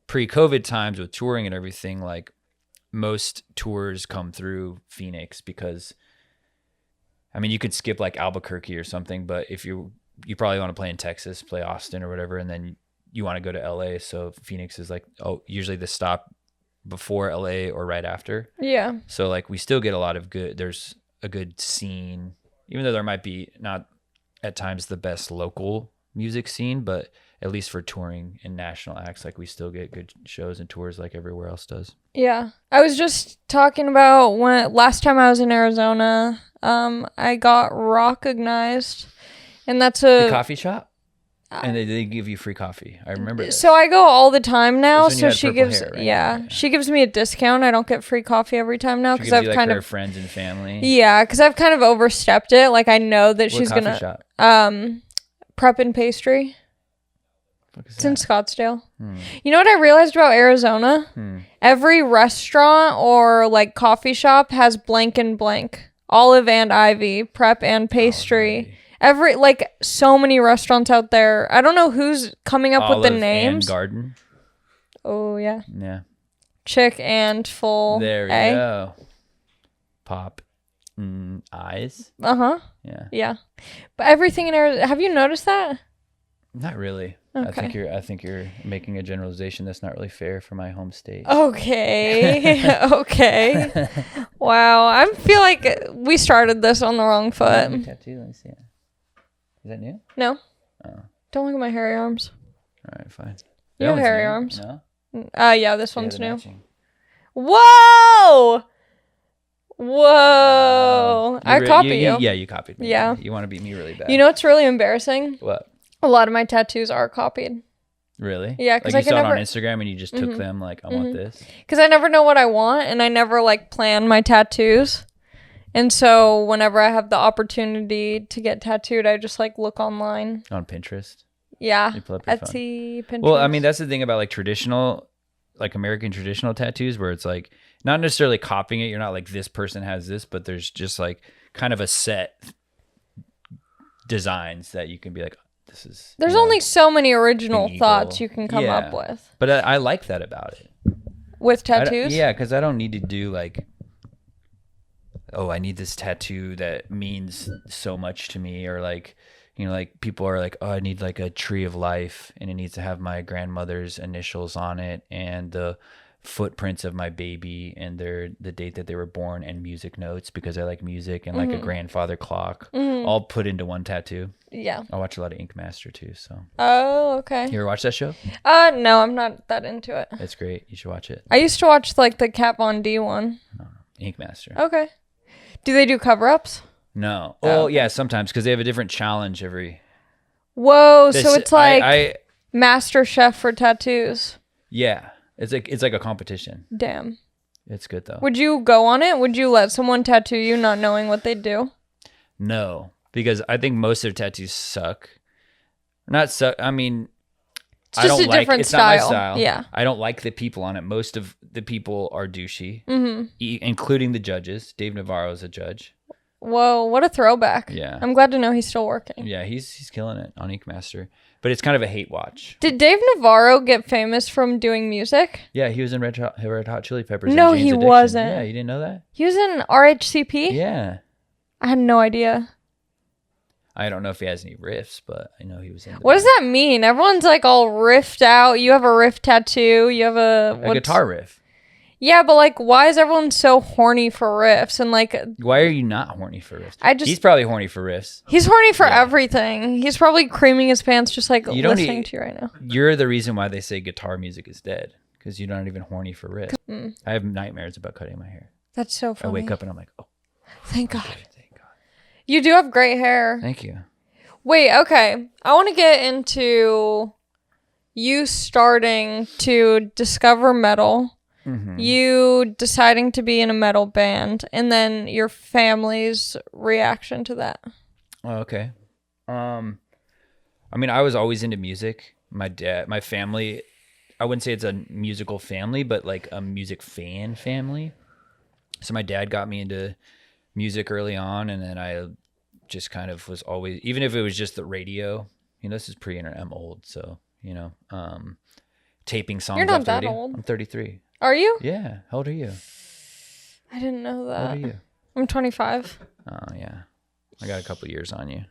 pre-COVID times with touring and everything, like most tours come through Phoenix because, I mean, you could skip like Albuquerque or something, but if you probably want to play in Texas, play Austin or whatever, and then you want to go to LA. So Phoenix is like, usually the stop before LA or right after. Yeah. So like we still get a lot of there's a good scene, even though there might be not at times the best local music scene, but at least for touring and national acts, like we still get good shows and tours like everywhere else does. Yeah. I was just talking about last time I was in Arizona, I got recognized, and that's the coffee shop. And they give you free coffee. I remember this. So I go all the time now. So she gives, hair, right? yeah, she gives me a discount. I don't get free coffee every time now because I've like kind her of friends and family. Yeah, because I've kind of overstepped it. Like I know that she's coffee gonna shop? Prep and Pastry. It's in that? Scottsdale. You know what I realized about Arizona? Every restaurant or like coffee shop has blank and blank, Olive and Ivy, Prep and Pastry. Like so many restaurants out there. I don't know who's coming up with the names. And Garden. Oh yeah. Yeah. Chick and full. There we go. Pop. Eyes. Uh-huh. Yeah. Yeah. But everything in Arizona, have you noticed that? Not really. Okay. I think you're making a generalization that's not really fair for my home state. Okay. Okay. Wow. I feel like we started this on the wrong foot. Tattoo. Let me see it. Is that new? No. Oh. Don't look at my hairy arms. All right, fine. You have hairy new. arms. No? Yeah, this one's new. Matching. Whoa! Whoa! I copy you. Yeah, you copied me. Yeah. You want to beat me really bad. You know what's really embarrassing? What? A lot of my tattoos are copied. Really? Yeah, because like I can saw never it on Instagram and you just took them like, I want this. Because I never know what I want, and I never like plan my tattoos. And so whenever I have the opportunity to get tattooed, I just like look online. On Pinterest? Yeah. You pull up your Etsy, phone. Pinterest. Well, I mean, that's the thing about like traditional, like American traditional tattoos, where it's like not necessarily copying it. You're not like this person has this, but there's just like kind of a set designs that you can be like, this is. There's only so many original thoughts you can come Yeah. up with. But I like that about it. With tattoos? Yeah, because I don't need to do like, oh, I need this tattoo that means so much to me, or like, you know, like people are like, oh, I need like a tree of life and it needs to have my grandmother's initials on it and the footprints of my baby and the date that they were born and music notes because I like music and like a grandfather clock all put into one tattoo. Yeah. I watch a lot of Ink Master too, so. Oh, okay. You ever watch that show? No, I'm not that into it. It's great. You should watch it. I used to watch like the Kat Von D one. Ink Master. Okay. Do they do cover-ups? No. Oh, yeah, sometimes because they have a different challenge every. Whoa, so it's like Master Chef for tattoos. Yeah, it's like a competition. Damn. It's good though. Would you go on it? Would you let someone tattoo you not knowing what they do? No, because I think most of their tattoos suck. Not suck. I mean, it's just a different it's style. Not my style. Yeah. I don't like the people on it. Most of the people are douchey, including the judges. Dave Navarro is a judge. Whoa, what a throwback. Yeah. I'm glad to know he's still working. Yeah, he's killing it on Ink Master. But it's kind of a hate watch. Did Dave Navarro get famous from doing music? Yeah, he was in Red Hot Chili Peppers. No, and Jane's he Addiction. wasn't. Yeah, you didn't know that? He was in RHCP? Yeah. I had no idea. I don't know if he has any riffs, but I know he was in there. What does that mean? Everyone's like all riffed out. You have a riff tattoo. You have a guitar riff. Yeah, but like, why is everyone so horny for riffs? And like, why are you not horny for riffs? He's probably horny for riffs. He's horny for everything. He's probably creaming his pants just like listening to you right now. You're the reason why they say guitar music is dead, because you're not even horny for riffs. I have nightmares about cutting my hair. That's so funny. I wake up and I'm like, oh, thank God. Thank God. You do have great hair. Thank you. Wait, okay. I want to get into you starting to discover metal. You deciding to be in a metal band, and then your family's reaction to that. Oh, okay. I mean, I was always into music. My family, I wouldn't say it's a musical family, but like a music fan family. So my dad got me into music early on, and then I just kind of was always, even if it was just the radio, this is pre-internet. I'm old, so, taping songs. You're not off that radio. old. I'm 33. Are you? Yeah. How old are you? I didn't know that. How old are you? I'm 25. Oh, yeah. I got a couple years on you.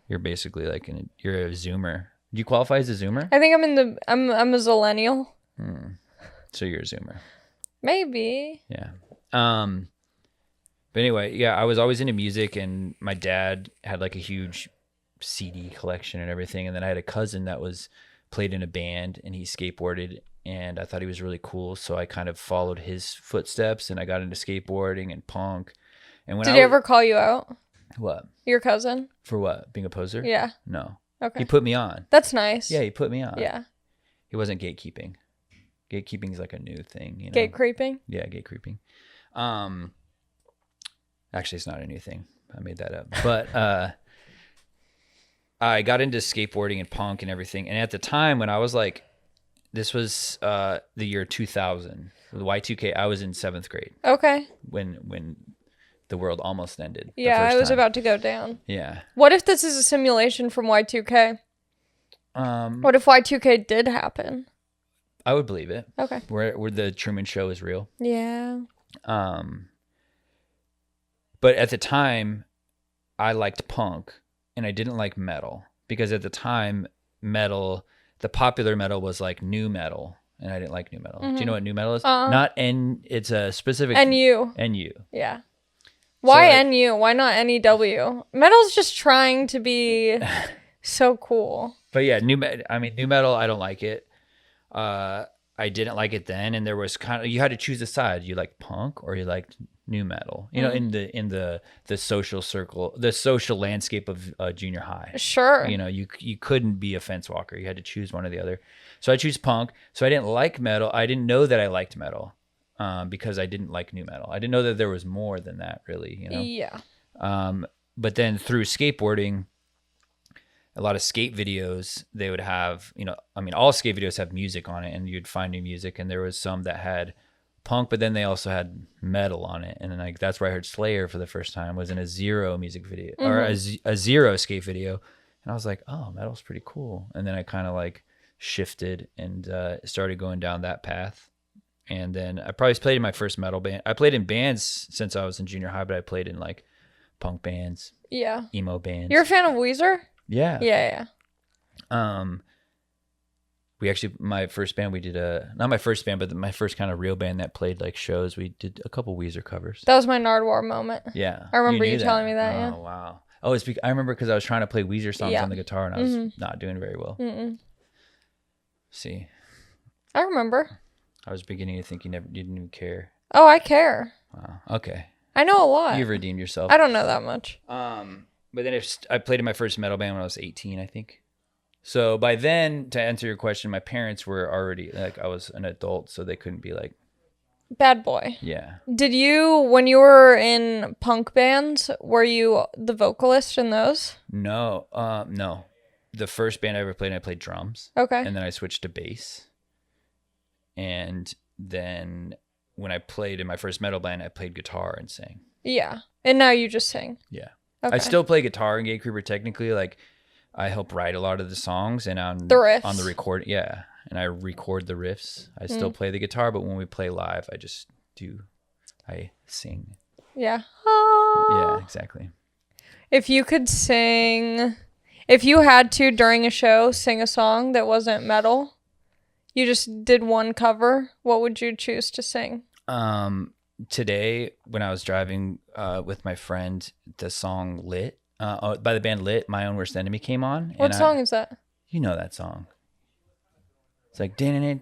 You're basically like you're a Zoomer. Do you qualify as a Zoomer? I think I'm a Zillennial. So you're a Zoomer. Maybe. Yeah. But anyway, yeah, I was always into music, and my dad had like a huge CD collection and everything. And then I had a cousin that played in a band, and he skateboarded, and I thought he was really cool. So I kind of followed his footsteps, and I got into skateboarding and punk. And when Did he ever call you out? What? Your cousin? For what? Being a poser? Yeah. No. Okay. He put me on. That's nice. Yeah, he put me on. Yeah. He wasn't gatekeeping. Gatekeeping is like a new thing, Gate creeping? Yeah, gate creeping. Actually, it's not a new thing. I made that up. But I got into skateboarding and punk and everything. And at the time when I was like, this was the year 2000, the Y2K, I was in 7th grade. Okay. When the world almost ended. Yeah, it was about to go down. Yeah. What if this is a simulation from Y2K? What if Y2K did happen? I would believe it. Okay. Where the Truman Show is real. Yeah. But at the time, I liked punk, and I didn't like metal, because at the time, the popular metal was like new metal, and I didn't like new metal. Do you know what new metal is? Not N. It's a specific NU. NU. Yeah. Why NU? Why not NEW? Metal's just trying to be so cool. But yeah, new metal, I don't like it. I didn't like it then, and there was you had to choose a side. You like punk or you liked new metal. In the social circle, the social landscape of junior high. Sure. You couldn't be a fence walker. You had to choose one or the other. So I choose punk. So I didn't like metal. I didn't know that I liked metal. Because I didn't like new metal. I didn't know that there was more than that, really, Yeah. But then through skateboarding, a lot of skate videos, they would have, all skate videos have music on it, and you'd find new music, and there was some that had punk, but then they also had metal on it. And then that's where I heard Slayer for the first time, was in a Zero music video, or a Zero skate video. And I was like, oh, metal's pretty cool. And then I kind of like shifted and started going down that path. And then I probably played in my first metal band. I played in bands since I was in junior high, but I played in like punk bands, emo bands. You're a fan of Weezer? Yeah. Yeah. We actually, my first band, we did not my first band, but my first kind of real band that played like shows. We did a couple Weezer covers. That was my Nardwuar moment. Yeah. I remember you telling me that. Oh, yeah. Wow. Oh, I remember because I was trying to play Weezer songs on the guitar, and I was not doing very well. See. I remember. I was beginning to think you didn't even care. Oh, I care. Wow. Okay. I know a lot. You've redeemed yourself. I don't know that much. But then I played in my first metal band when I was 18, I think. So by then, to answer your question, my parents were already, like, I was an adult, so they couldn't be like... Bad boy. Yeah. Did you, when you were in punk bands, were you the vocalist in those? No. No. The first band I ever played, I played drums. Okay. And then I switched to bass. And then when I played in my first metal band, I played guitar and sang. Yeah. And now you just sing. Yeah. Okay. I still play guitar in Gatecreeper technically. Like, I help write a lot of the songs, and on the riffs. On the record, yeah. And I record the riffs. I still play the guitar, but when we play live, I sing. Yeah. Yeah, exactly. If you could sing, if you had to during a show sing a song that wasn't metal, you just did one cover, what would you choose to sing? Today, when I was driving with my friend, the song Lit, by the band Lit, My Own Worst Enemy came on. What song is that? You know that song. It's like... Yeah.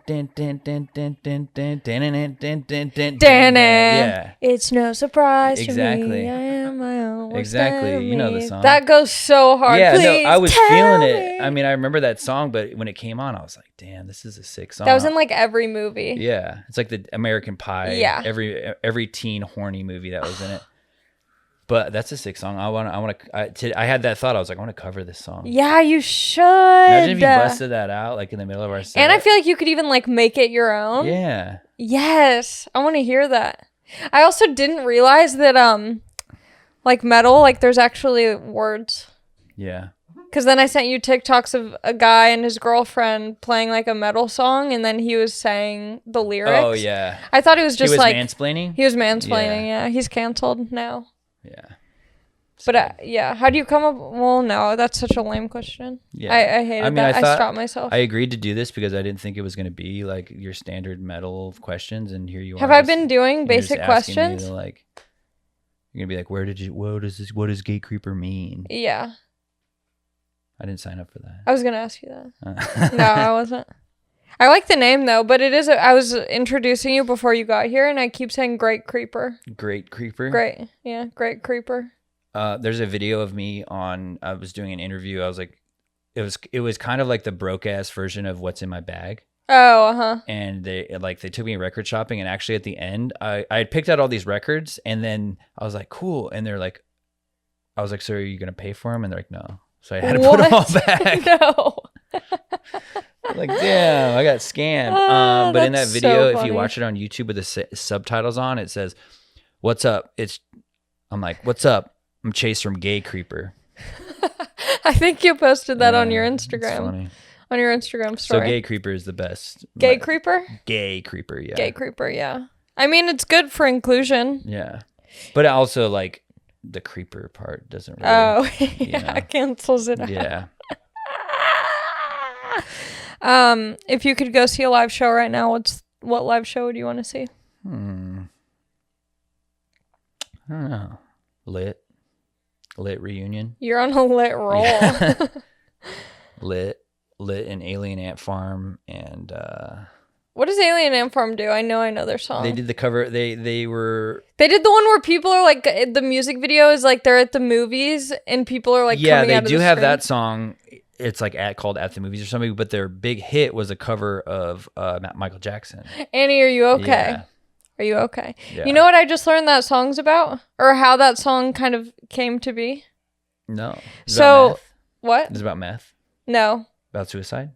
It's no surprise Exactly. to me. I am my own worst Exactly. enemy. You know the song. That goes so hard. Yeah, Please no, I was tell feeling me. it. I mean, I remember that song, but when it came on, I was like, damn, this is a sick song. That was in like every movie. Yeah. It's like the American Pie. Yeah. Every teen horny movie that was in it. But that's a sick song. I had that thought. I was like, I want to cover this song. Yeah, you should. Imagine if you busted that out like in the middle of our set. And I feel like you could even like make it your own. Yeah. Yes. I want to hear that. I also didn't realize that Like metal, like there's actually words. Yeah. Because then I sent you TikToks of a guy and his girlfriend playing like a metal song, and then he was saying the lyrics. Oh yeah. I thought it was just he was like mansplaining. He was mansplaining. Yeah, he's canceled now. Yeah. But yeah, how do you come up? Well, no, that's such a lame question. Yeah, I hated that. I stopped myself. I agreed to do this because I didn't think it was going to be like your standard metal questions, and here you are. Have I been doing basic questions? Me to, like, you're gonna be like, what does Gatecreeper mean? Yeah. I didn't sign up for that. I was gonna ask you that. No, I wasn't. I like the name though, but it is. I was introducing you before you got here, and I keep saying Gatecreeper. Gatecreeper. Great, yeah, Gatecreeper. There's a video of me I was doing an interview. I was like, it was kind of like the broke ass version of What's in My Bag. Oh, uh-huh. And they took me record shopping, and actually at the end, I had picked out all these records, and then I was like, cool. And they're like, I was like, so are you going to pay for them? And they're like, no. So I had to put them all back. No. Like, damn, I got scammed. But in that video, if you watch it on YouTube with the subtitles on, it says, what's up? I'm like, what's up? I'm Chase from Gatecreeper. I think you posted that on your Instagram. Funny. On your Instagram story. So Gatecreeper is the best. Gatecreeper? Gatecreeper, yeah. Gatecreeper, yeah. I mean, it's good for inclusion. Yeah. But also, like, the creeper part doesn't really... Oh, yeah, it cancels it out. Yeah. If you could go see a live show right now, what live show would you want to see? I don't know. Lit reunion. You're on a lit roll. Yeah. Lit and Alien Ant Farm and what does Alien Ant Farm do? I know their song. They did the cover. They did the one where people are like, the music video is like they're at the movies and people are like, yeah, coming they out of do the have screen. that song. It's like called At the Movies or something, but their big hit was a cover of Michael Jackson. Annie, are you okay? Yeah. Are you okay? Yeah. You know what I just learned that song's about? Or how that song kind of came to be? No. So, what? It's about meth? No. About suicide?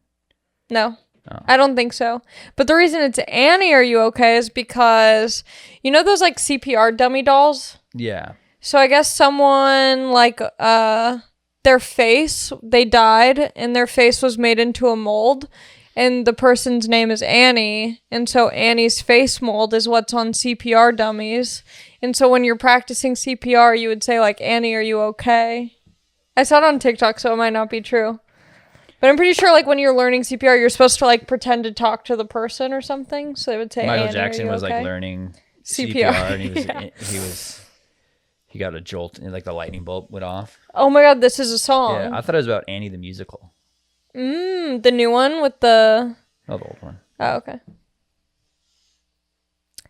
No. Oh. I don't think so. But the reason it's Annie, are you okay, is because, you know those like CPR dummy dolls? Yeah. So I guess someone like, their face, they died and their face was made into a mold. And the person's name is Annie. And so Annie's face mold is what's on CPR dummies. And so when you're practicing CPR, you would say like, Annie, are you okay? I saw it on TikTok, so it might not be true. But I'm pretty sure like when you're learning CPR, you're supposed to like pretend to talk to the person or something. So they would say, Michael Annie, Jackson was okay? like learning CPR. And he got a jolt and like the lightning bolt went off. Oh my God, this is a song. Yeah, I thought it was about Annie the musical. The new one with the... Oh, the old one. Oh, okay.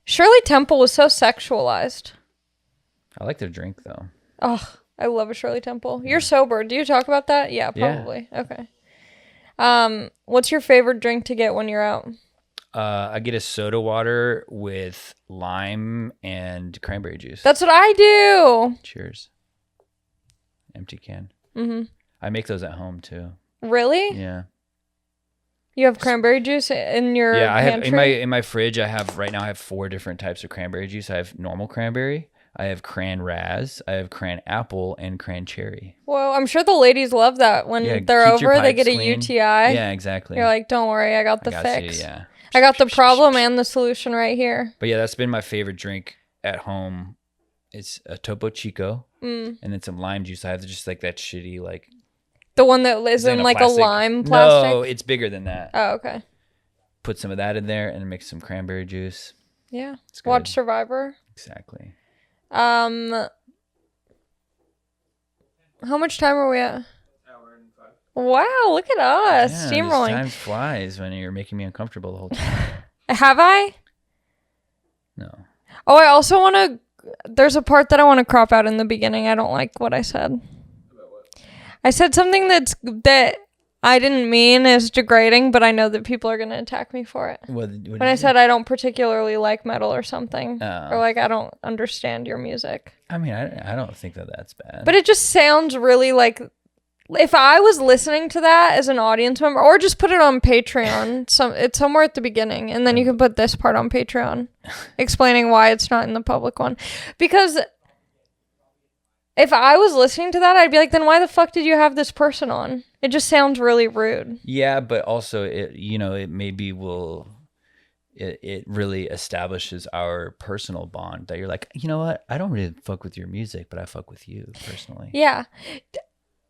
Shirley Temple was so sexualized. I like their drink though. Oh, I love a Shirley Temple. You're sober. Do you talk about that? Yeah, probably. Yeah. Okay. What's your favorite drink to get when you're out? I get a soda water with lime and cranberry juice. That's what I do. Cheers. Empty can. Mm-hmm. I make those at home too. Really? Yeah. You have cranberry juice in your pantry? I have in my fridge. I have 4 different types of cranberry juice. I have normal cranberry, I have cran raz, I have cran apple, and cran cherry. Well, I'm sure the ladies love that when they're over. They get a clean. UTI. Yeah, exactly. You're like, don't worry, I got the fix. You, yeah. I got the problem and the solution right here. But yeah, that's been my favorite drink at home. It's a Topo Chico and then some lime juice. I have just like that shitty like. The one that is in like a lime plastic? No, it's bigger than that. Oh, okay. Put some of that in there and mix some cranberry juice. Yeah. Watch Survivor. Exactly. How much time are we at? Hour and 5. Wow, look at us. Yeah, steamrolling. Time flies when you're making me uncomfortable the whole time. Have I? No. Oh, I also want to... There's a part that I want to crop out in the beginning. I don't like what I said. I said something that I didn't mean is degrading, but I know that people are going to attack me for it. When I said I don't particularly like metal or something, or like I don't understand your music. I mean, I don't think that's bad. But it just sounds really like, if I was listening to that as an audience member, or just put it on Patreon, it's somewhere at the beginning, and then you can put this part on Patreon, explaining why it's not in the public one, because if I was listening to that, I'd be like, then why the fuck did you have this person on? It just sounds really rude. Yeah, but also it maybe it really establishes our personal bond that you're like, you know what? I don't really fuck with your music, but I fuck with you personally. Yeah.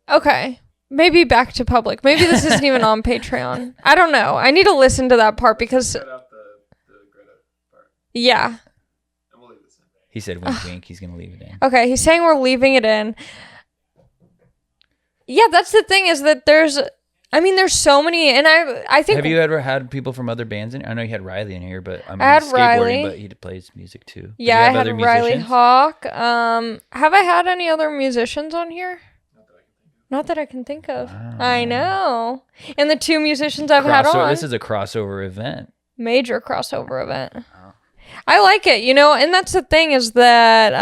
Okay. Maybe back to public. Maybe this isn't even on Patreon. I don't know. I need to listen to that part because. Cut out the Greta part. Yeah. And we'll leave this in. He said wink wink, he's gonna leave it in. Okay, he's saying we're leaving it in. Yeah, that's the thing is that there's so many, and I think. Have you ever had people from other bands in? I know you had Riley in here, but I had he's Riley. skateboarding, but he plays music too. Yeah, I had Riley Hawk. Have I had any other musicians on here? Not that I can think of. Wow. I know. And the 2 musicians I've had on. This is a crossover event. Major crossover event. Oh. I like it, and that's the thing is that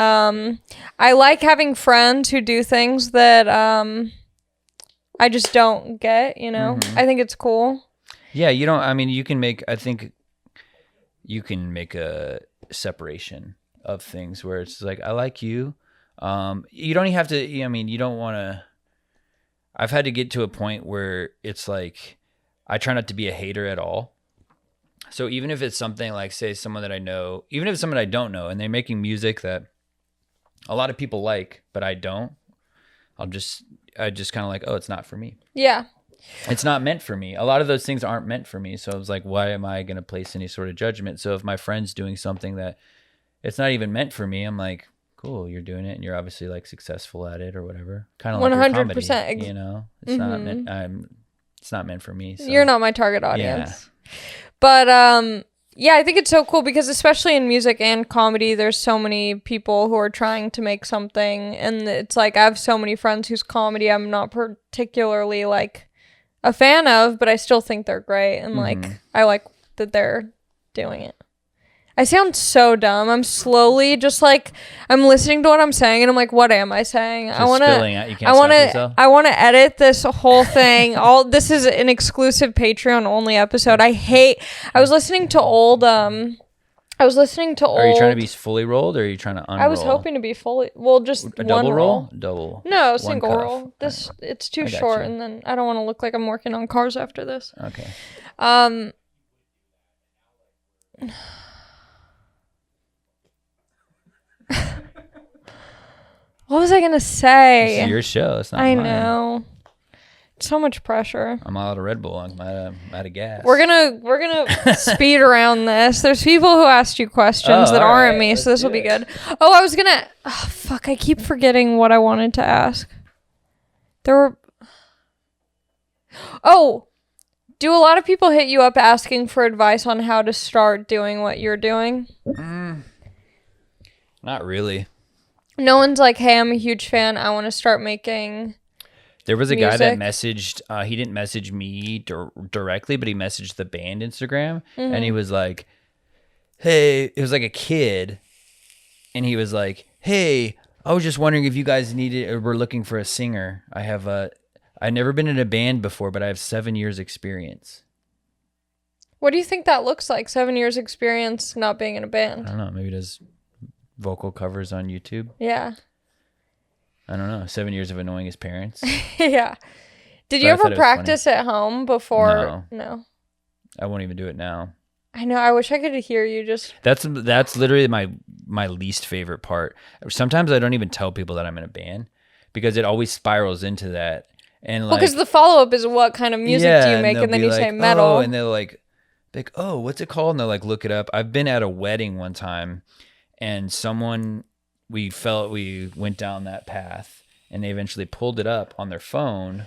I like having friends who do things that I just don't get, I think it's cool. Yeah, you can make a separation of things where it's like, I like you. You don't even have to, you don't want to. I've had to get to a point where it's like, I try not to be a hater at all. So even if it's something like, say, someone that I know, even if it's someone I don't know, and they're making music that a lot of people like, but I don't, I just kind of like, oh, it's not for me. Yeah. It's not meant for me. A lot of those things aren't meant for me. So I was like, why am I going to place any sort of judgment? So if my friend's doing something that it's not even meant for me, I'm like, cool, you're doing it, and you're obviously like successful at it or whatever. Kind of like 100%. It's not meant. It's not meant for me. So. You're not my target audience. Yeah. But yeah, I think it's so cool because especially in music and comedy, there's so many people who are trying to make something, and it's like I have so many friends whose comedy I'm not particularly like a fan of, but I still think they're great, and like I like that they're doing it. I sound so dumb. I'm slowly just like I'm listening to what I'm saying, and I'm like, what am I saying? Just spilling out. You can't stop yourself. I want to edit this whole thing. This is an exclusive Patreon only episode. I was listening to old. Are you trying to be fully rolled, or are you trying to unroll? I was hoping to be fully. Well, just a one double roll. Double. No, single roll. It's too short, and then I don't want to look like I'm working on cars after this. Okay. What was I gonna say? This is your show. It's not I mine. know. So much pressure. I'm out of Red Bull. I'm out of gas. We're gonna speed around this. There's people who asked you questions that aren't me, so this will be good. Oh, I was gonna. Oh, fuck! I keep forgetting what I wanted to ask. There were. Oh, do a lot of people hit you up asking for advice on how to start doing what you're doing? Not really. No one's like, hey, I'm a huge fan. I want to start making There was a music. guy that messaged, he didn't message me directly, but he messaged the band Instagram. And he was like, hey, it was like a kid. And he was like, hey, I was just wondering if you guys needed or were looking for a singer. I've never been in a band before, but I have 7 years experience. What do you think that looks like? 7 years experience not being in a band? I don't know. Maybe does vocal covers on YouTube. Yeah. I don't know. 7 years of annoying his parents. Yeah. Did you ever practice at home before? No. I won't even do it now. I know. I wish I could hear you just. That's literally my least favorite part. Sometimes I don't even tell people that I'm in a band because it always spirals into that. And like, because the follow up is what kind of music do you make, and then you say metal, oh, and they're like, oh, what's it called? And they're like, look it up. I've been at a wedding one time, and we went down that path, and they eventually pulled it up on their phone.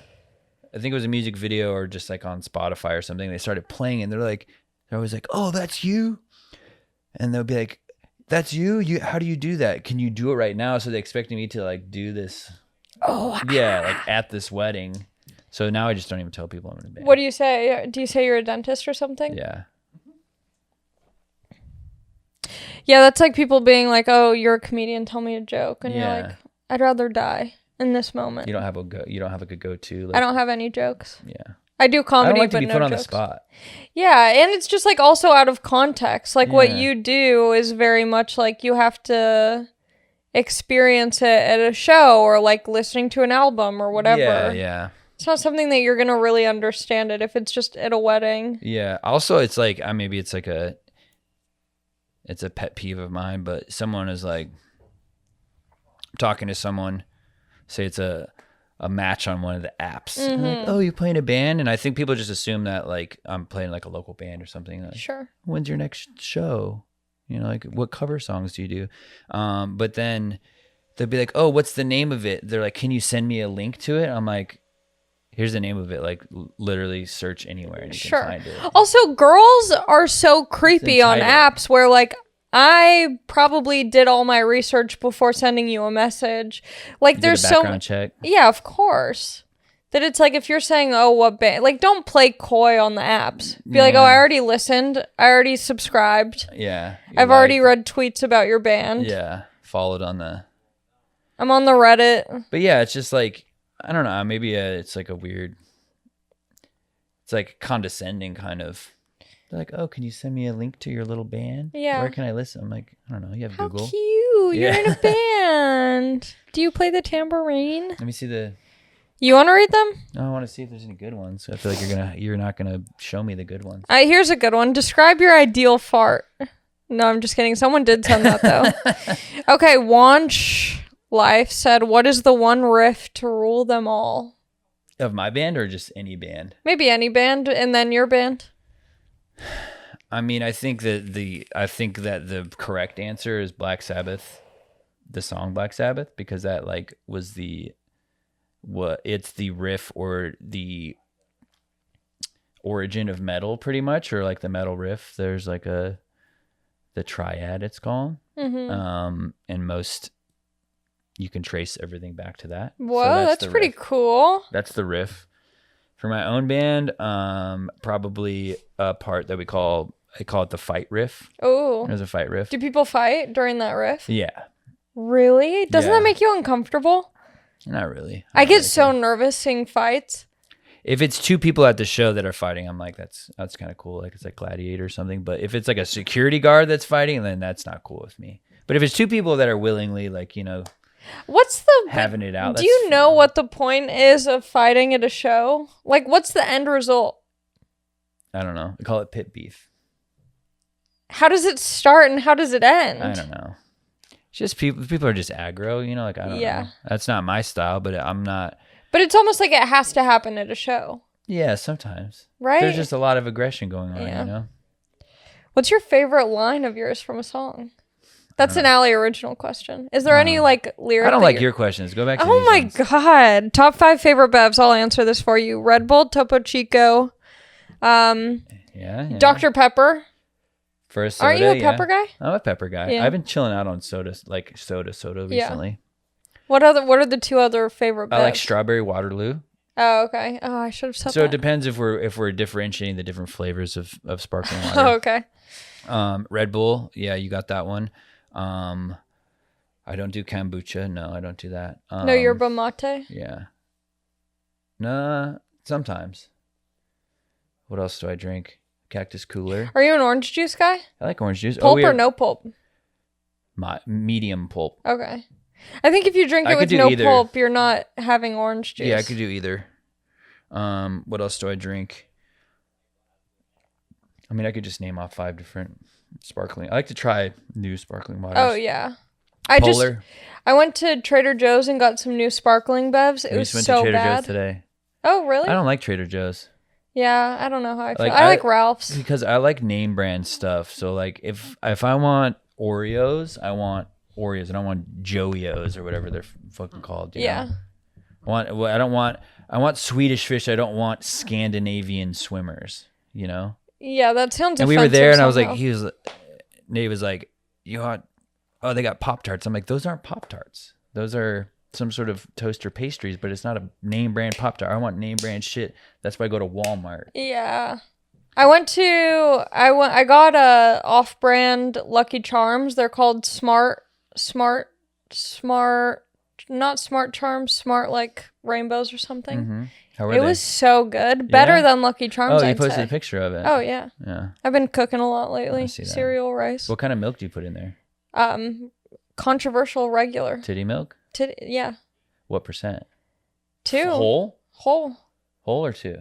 I think it was a music video or just like on Spotify or something. They started playing, and they're always like, oh, that's you, and they'll be like, that's you. How do you do that? Can you do it right now? So they expected me to like do this. Oh, yeah, like at this wedding. So now I just don't even tell people I'm in a band. What do you say? Do you say you're a dentist or something? Yeah. Yeah, that's like people being like, "Oh, you're a comedian. Tell me a joke," and you're like, "I'd rather die in this moment." You don't have like a go-to. Like, I don't have any jokes. Yeah. I do comedy, I don't like but to be no put on jokes. the spot. Yeah, and it's just like also out of context. Like what you do is very much like you have to experience it at a show or like listening to an album or whatever. Yeah. It's not something that you're gonna really understand it if it's just at a wedding. Yeah. Also, it's like maybe it's like it's a pet peeve of mine, but someone is like talking to someone, say it's a match on one of the apps. Mm-hmm. Like, oh, you playing a band? And I think people just assume that like I'm playing like a local band or something. Like, Sure. When's your next show? You know, like what cover songs do you do? But then they'll be like, oh, what's the name of it? They're like, can you send me a link to it? I'm like, here's the name of it. Like literally search anywhere and you can find it. Also, girls are so creepy on apps where like I probably did all my research before sending you a message. Like there's so background check. Yeah, of course. That it's like if you're saying, oh, what band? Like don't play coy on the apps. Be like, oh, I already listened. I already subscribed. Yeah. I've already read tweets about your band. Yeah. Followed on the. I'm on the Reddit. But yeah, it's just like, I don't know. Maybe it's like a weird. It's like condescending kind of. They're like, oh, can you send me a link to your little band? Yeah. Where can I listen? I'm like, I don't know. You have How Google. Cute. You're in a band. Do you play the tambourine? Let me see the. You want to read them? No, I want to see if there's any good ones. I feel like you're not gonna show me the good ones. Here's a good one. Describe your ideal fart. No, I'm just kidding. Someone did send that though. Okay, Wanch Life said, "What is the one riff to rule them all?" Of my band or just any band? Maybe any band, and then your band. I mean, I think that the correct answer is Black Sabbath, the song Black Sabbath, because that like was it's the riff or the origin of metal pretty much, or like the metal riff. There's like the triad it's called. Mm-hmm. And most you can trace everything back to that. Whoa, so that's pretty cool. That's the riff. For my own band, probably a part that I call it the fight riff. Oh. There's a fight riff. Do people fight during that riff? Yeah. Really? Doesn't that make you uncomfortable? Not really. I get so nervous seeing fights. If it's two people at the show that are fighting, I'm like, that's kind of cool. Like it's like Gladiator or something. But if it's like a security guard that's fighting, then that's not cool with me. But if it's two people that are willingly like, what's the having it out. Do you know what the point is of fighting at a show? Like, what's the end result? I don't know. I call it pit beef. How does it start and how does it end? I don't know. It's just people are just aggro, like, I don't know. That's not my style, but I'm not. But it's almost like it has to happen at a show. Yeah, sometimes. Right? There's just a lot of aggression going on, What's your favorite line of yours from a song? That's an Allie original question. Is there any like lyric? I don't like your questions. Go back to Oh my ones. God. Top 5 favorite bevs. I'll answer this for you. Red Bull, Topo Chico, yeah. Dr. Pepper. First soda, Aren't you a pepper guy? I'm a pepper guy. Yeah. I've been chilling out on soda recently. What are the 2 other favorite bevs? I like strawberry Waterloo. Oh, okay. Oh, I should have said that. So it depends if we're differentiating the different flavors of sparkling water. Oh, okay. Red Bull, yeah, you got that one. I don't do kombucha. No, I don't do that. No yerba mate? Yeah. Nah, sometimes. What else do I drink? Cactus cooler. Are you an orange juice guy? I like orange juice. Pulp or no pulp? Medium pulp. Okay. I think if you drink it with no pulp, you're not having orange juice. Yeah, I could do either. What else do I drink? I mean, I could just name off 5 different sparkling. I like to try new sparkling waters. Oh, yeah. Polar. I went to Trader Joe's and got some new sparkling bevs. It was so bad. We just went to Trader Joe's today. Oh, really? I don't like Trader Joe's. Yeah, I don't know how I feel. I like Ralph's. Because I like name brand stuff. So like if I want Oreos, I want Oreos. I don't want Joeyos or whatever they're fucking called. You know? I want Swedish fish. I don't want Scandinavian swimmers, Yeah, that sounds offensive. And we were there and somehow. Nate was like, you want, oh, they got Pop-Tarts. I'm like, those aren't Pop-Tarts. Those are some sort of toaster pastries, but it's not a name brand Pop-Tart. I want name brand shit. That's why I go to Walmart. Yeah. I got a off-brand Lucky Charms. They're called smart, not Smart Charms, Smart like rainbows or something. Mm-hmm. How were it they? was so good. Better than Lucky Charms, Oh, you I'd posted say. a picture of it. Oh, yeah. Yeah. I've been cooking a lot lately. I see that. Cereal rice. What kind of milk do you put in there? controversial regular. Titty milk? Yeah. What %? 2. Whole? Whole. Whole or 2?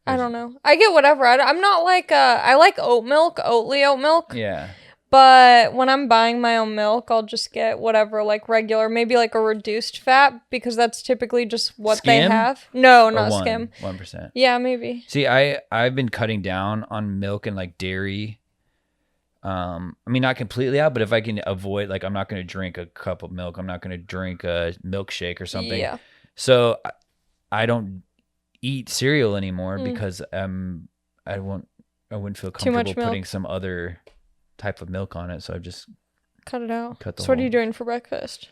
I don't know. I get whatever. I'm not like I like oat milk, Oatly oat milk. Yeah. But when I'm buying my own milk, I'll just get whatever, like regular, maybe like a reduced fat, because that's typically just what they Skim? have. No, Or not skim. 1%. Yeah, maybe. See, I've been cutting down on milk and like dairy. I mean, not completely out, but if I can avoid, like, I'm not going to drink a cup of milk. I'm not going to drink a milkshake or something. Yeah. So I don't eat cereal anymore because I wouldn't feel comfortable putting some other type of milk on it. So I've just cut it out. So what are you doing for breakfast?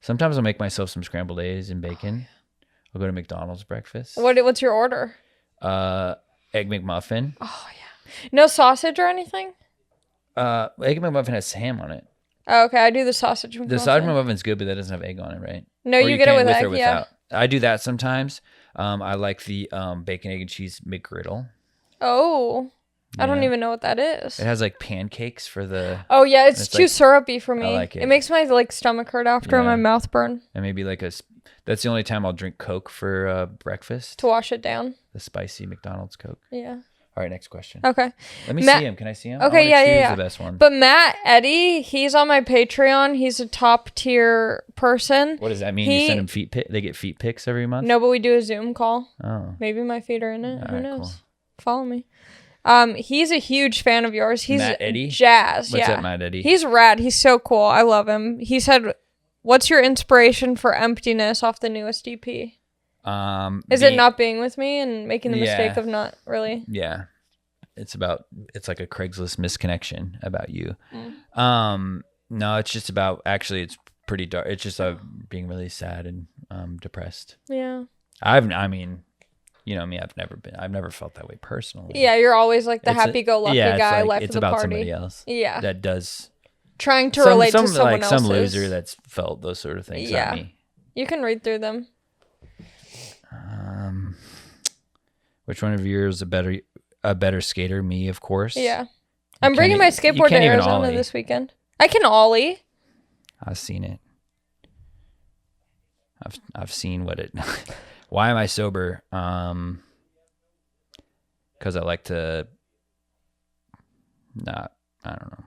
Sometimes I'll make myself some scrambled eggs and bacon. I'll go to McDonald's breakfast. What's your order? Egg McMuffin. Oh yeah. No sausage or anything? Egg McMuffin has ham on it. Oh, okay, I do the sausage McMuffin. The sausage McMuffin's good, but that doesn't have egg on it, right? No, you get it with egg, or without. I do that sometimes. I like the bacon, egg, and cheese McGriddle. Oh, yeah. I don't even know what that is. It has like pancakes for the... Oh, yeah, it's too like, syrupy for me. I like it. It makes my like stomach hurt after and my mouth burn. And maybe like that's the only time I'll drink Coke for breakfast. To wash it down. The spicy McDonald's Coke. Yeah. All right, next question. Okay. Let me see him. Can I see him? Okay, yeah. The best one. But Matt Eddy, he's on my Patreon. He's a top tier person. What does that mean? You send him feet pics? They get feet pics every month? No, but we do a Zoom call. Oh. Maybe my feet are in it. All Who right, knows? cool. Follow me. He's a huge fan of yours. He's Matt Eddy? Jazz. What's up, Matt Eddy? He's rad. He's so cool. I love him. He said, "What's your inspiration for Emptiness off the newest EP?" Is it not being with me and making the mistake of not really? Yeah. It's like a Craigslist misconnection about you. No, it's just about, actually it's pretty dark. It's just being really sad and depressed. Yeah. I mean, you know me, I've never felt that way personally. Yeah, you're always like the happy-go-lucky guy, life of the party. It's about somebody else. Yeah. That does. Trying to relate to someone like else's. Some loser that's felt those sort of things. Yeah. Not me. You can read through them. Which one of you is a better skater? Me, of course. Yeah. I'm bringing my skateboard to Arizona this weekend. I can ollie. I've seen it. I've seen what it... Why am I sober? Because I like to I don't know.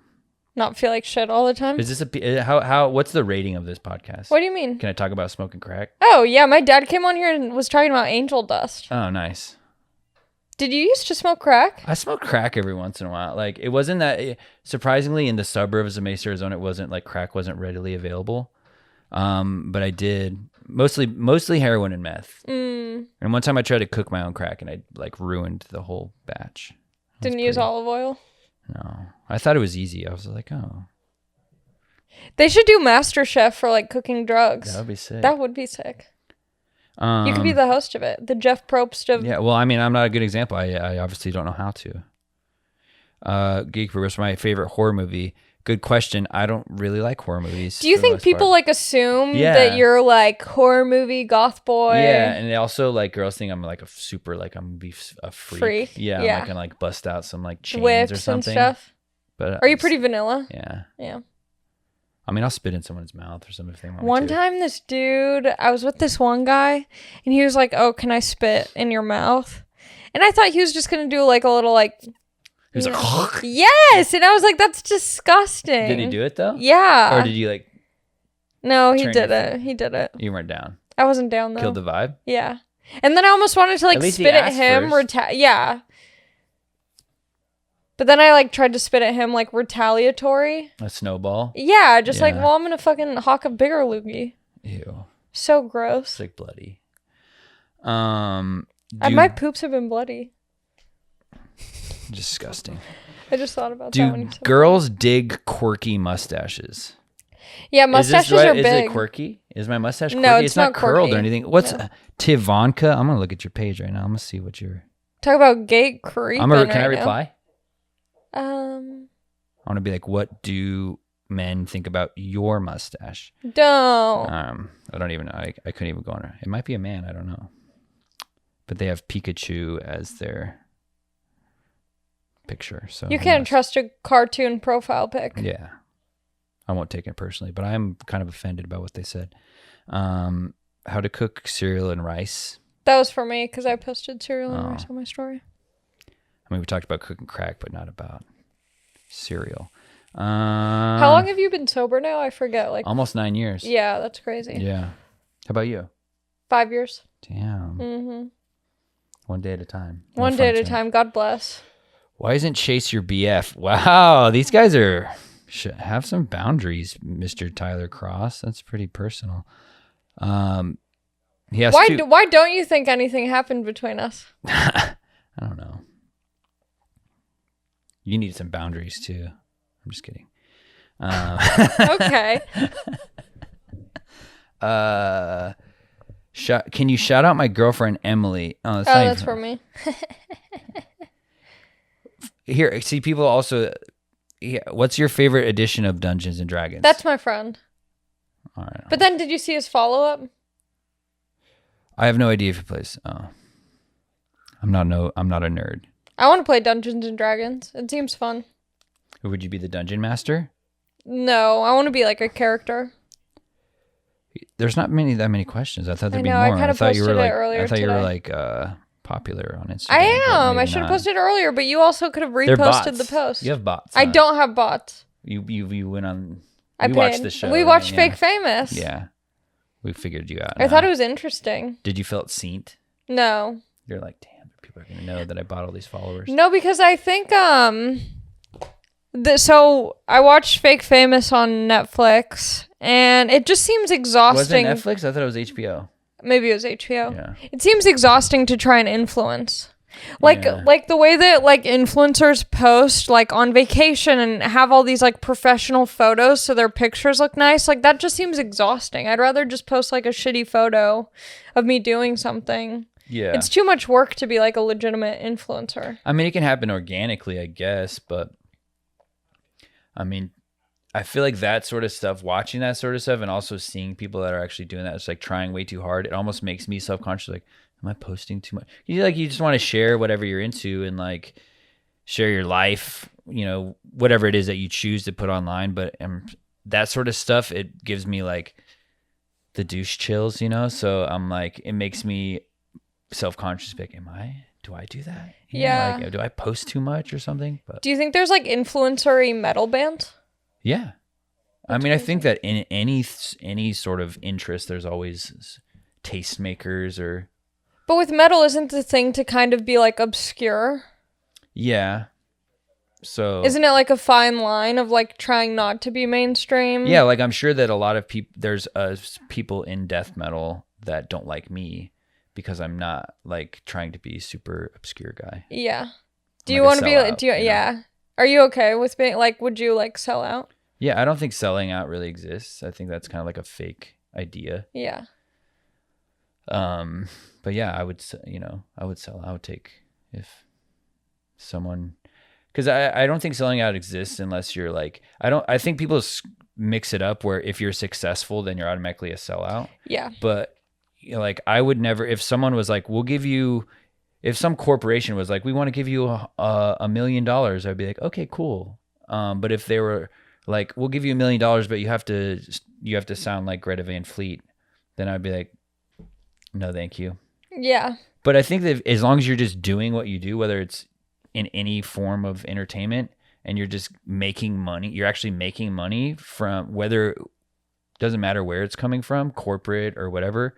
Not feel like shit all the time? Is this how what's the rating of this podcast? What do you mean? Can I talk about smoking crack? Oh, yeah. My dad came on here and was talking about angel dust. Oh, nice. Did you used to smoke crack? I smoke crack every once in a while. Like, it wasn't that... Surprisingly, in the suburbs of Mesa, Arizona, it wasn't like crack wasn't readily available. But I did... Mostly heroin and meth. And one time I tried to cook my own crack and I like ruined the whole batch. Didn't use olive oil? No. I thought it was easy. I was like, oh. They should do MasterChef for like cooking drugs. That would be sick. That would be sick. You could be the host of it. The Jeff Probst of... Yeah, well, I mean, I'm not a good example. I obviously don't know how to. Gatecreeper was my favorite horror movie. Good question. I don't really like horror movies. Do you think people like assume that you're like horror movie goth boy? Yeah, and they also like girls think I'm like a super like I'm gonna be a freak. Yeah, I'm gonna like bust out some like chains whips or something. And stuff. But are you pretty vanilla? Yeah. Yeah. I mean, I'll spit in someone's mouth or something if they want. One time, this dude, I was with this one guy, and he was like, "Oh, can I spit in your mouth?" And I thought he was just gonna do like a little like. He was like, yes, and I was like, "That's disgusting." Did he do it though? Yeah. Or did you like? No, he did it. He did it. You weren't down. I wasn't down though. Killed the vibe. Yeah, and then I almost wanted to like spit at him. Yeah. But then I like tried to spit at him like retaliatory. A snowball. Yeah, just like, well, I'm gonna fucking hawk a bigger loogie. Ew. So gross. It's like bloody. My poops have been bloody. Disgusting. I just thought about that when you said girls dig quirky mustaches? Yeah, mustaches are big. Is it quirky? Is my mustache quirky? No, it's not curled or anything. What's no. Tivanka? I'm gonna look at your page right now. I'm gonna see what you're. Talk about Gatecreeper. Can I reply? I want to be like, what do men think about your mustache? Don't. I don't even know. I couldn't even go on it. It might be a man. I don't know. But they have Pikachu as their picture. So you can't trust a cartoon profile pic. Yeah. I won't take it personally, but I'm kind of offended by what they said. How to cook cereal and rice. That was for me because I posted cereal and rice on my story. I mean, we talked about cooking crack, but not about cereal. How long have you been sober now? I forget. Like almost 9 years. Yeah, that's crazy. Yeah. How about you? 5 years. Damn. Mm-hmm. One day at a time. One day at a time. God bless. Why isn't Chase your BF? Wow, these guys should have some boundaries, Mr. Tyler Cross. That's pretty personal. He has why don't you think anything happened between us? I don't know. You need some boundaries too. I'm just kidding. Okay. Can you shout out my girlfriend Emily? Oh, that's for me. Here, see, people also. Yeah, what's your favorite edition of Dungeons and Dragons? That's my friend. All right. But then, did you see his follow-up? I have no idea if he plays. Oh, I'm not a nerd. I want to play Dungeons and Dragons. It seems fun. Would you be the dungeon master? No, I want to be like a character. There's not that many questions. I thought there'd be more. I kind of posted it earlier. I thought today. you were like popular on Instagram. I am. I should have posted earlier, but you also could have reposted the post. You have bots. I don't have bots. You went on. We watched the show. We watched Fake Famous. Yeah, we figured you out. I thought it was interesting. Did you feel it seen? No. You're like, damn, people are gonna know that I bought all these followers. No, because I think so I watched Fake Famous on Netflix, and it just seems exhausting. Was it Netflix? I thought it was HBO. Maybe it was HBO. Yeah. It seems exhausting to try and influence. Like the way that like influencers post like on vacation and have all these like professional photos so their pictures look nice. Like that just seems exhausting. I'd rather just post like a shitty photo of me doing something. Yeah. It's too much work to be like a legitimate influencer. I mean, it can happen organically, I guess, but I mean, I feel like that sort of stuff, watching that sort of stuff and also seeing people that are actually doing that, it's like trying way too hard. It almost makes me self-conscious. Like, am I posting too much? You just want to share whatever you're into and like share your life, whatever it is that you choose to put online. But that sort of stuff, it gives me like the douche chills, So I'm like, it makes me self-conscious. Like, do I do that? Yeah. Like, do I post too much or something? But do you think there's like influencer-y metal bands? Yeah. I mean, I think that in any sort of interest, there's always tastemakers or... But with metal, isn't the thing to kind of be like obscure? Yeah. So... Isn't it like a fine line of like trying not to be mainstream? Yeah, like I'm sure that a lot of people... There's people in death metal that don't like me because I'm not like trying to be a super obscure guy. Yeah. Do you want to be... Yeah. Are you okay with being like, would you like sell out? Yeah, I don't think selling out really exists. I think that's kind of like a fake idea. Yeah. But yeah, I would sell. I would take if someone, because I don't think selling out exists unless you're like, I think people mix it up where if you're successful, then you're automatically a sellout. Yeah. But like, I would never, if someone was like, if some corporation was like, we want to give you $1 million, I'd be like, okay, cool. But if they were like, we'll give you $1 million, but you have to sound like Greta Van Fleet, then I'd be like, no, thank you. Yeah. But I think that as long as you're just doing what you do, whether it's in any form of entertainment and you're just making money, you're actually making money from whether, doesn't matter where it's coming from, corporate or whatever.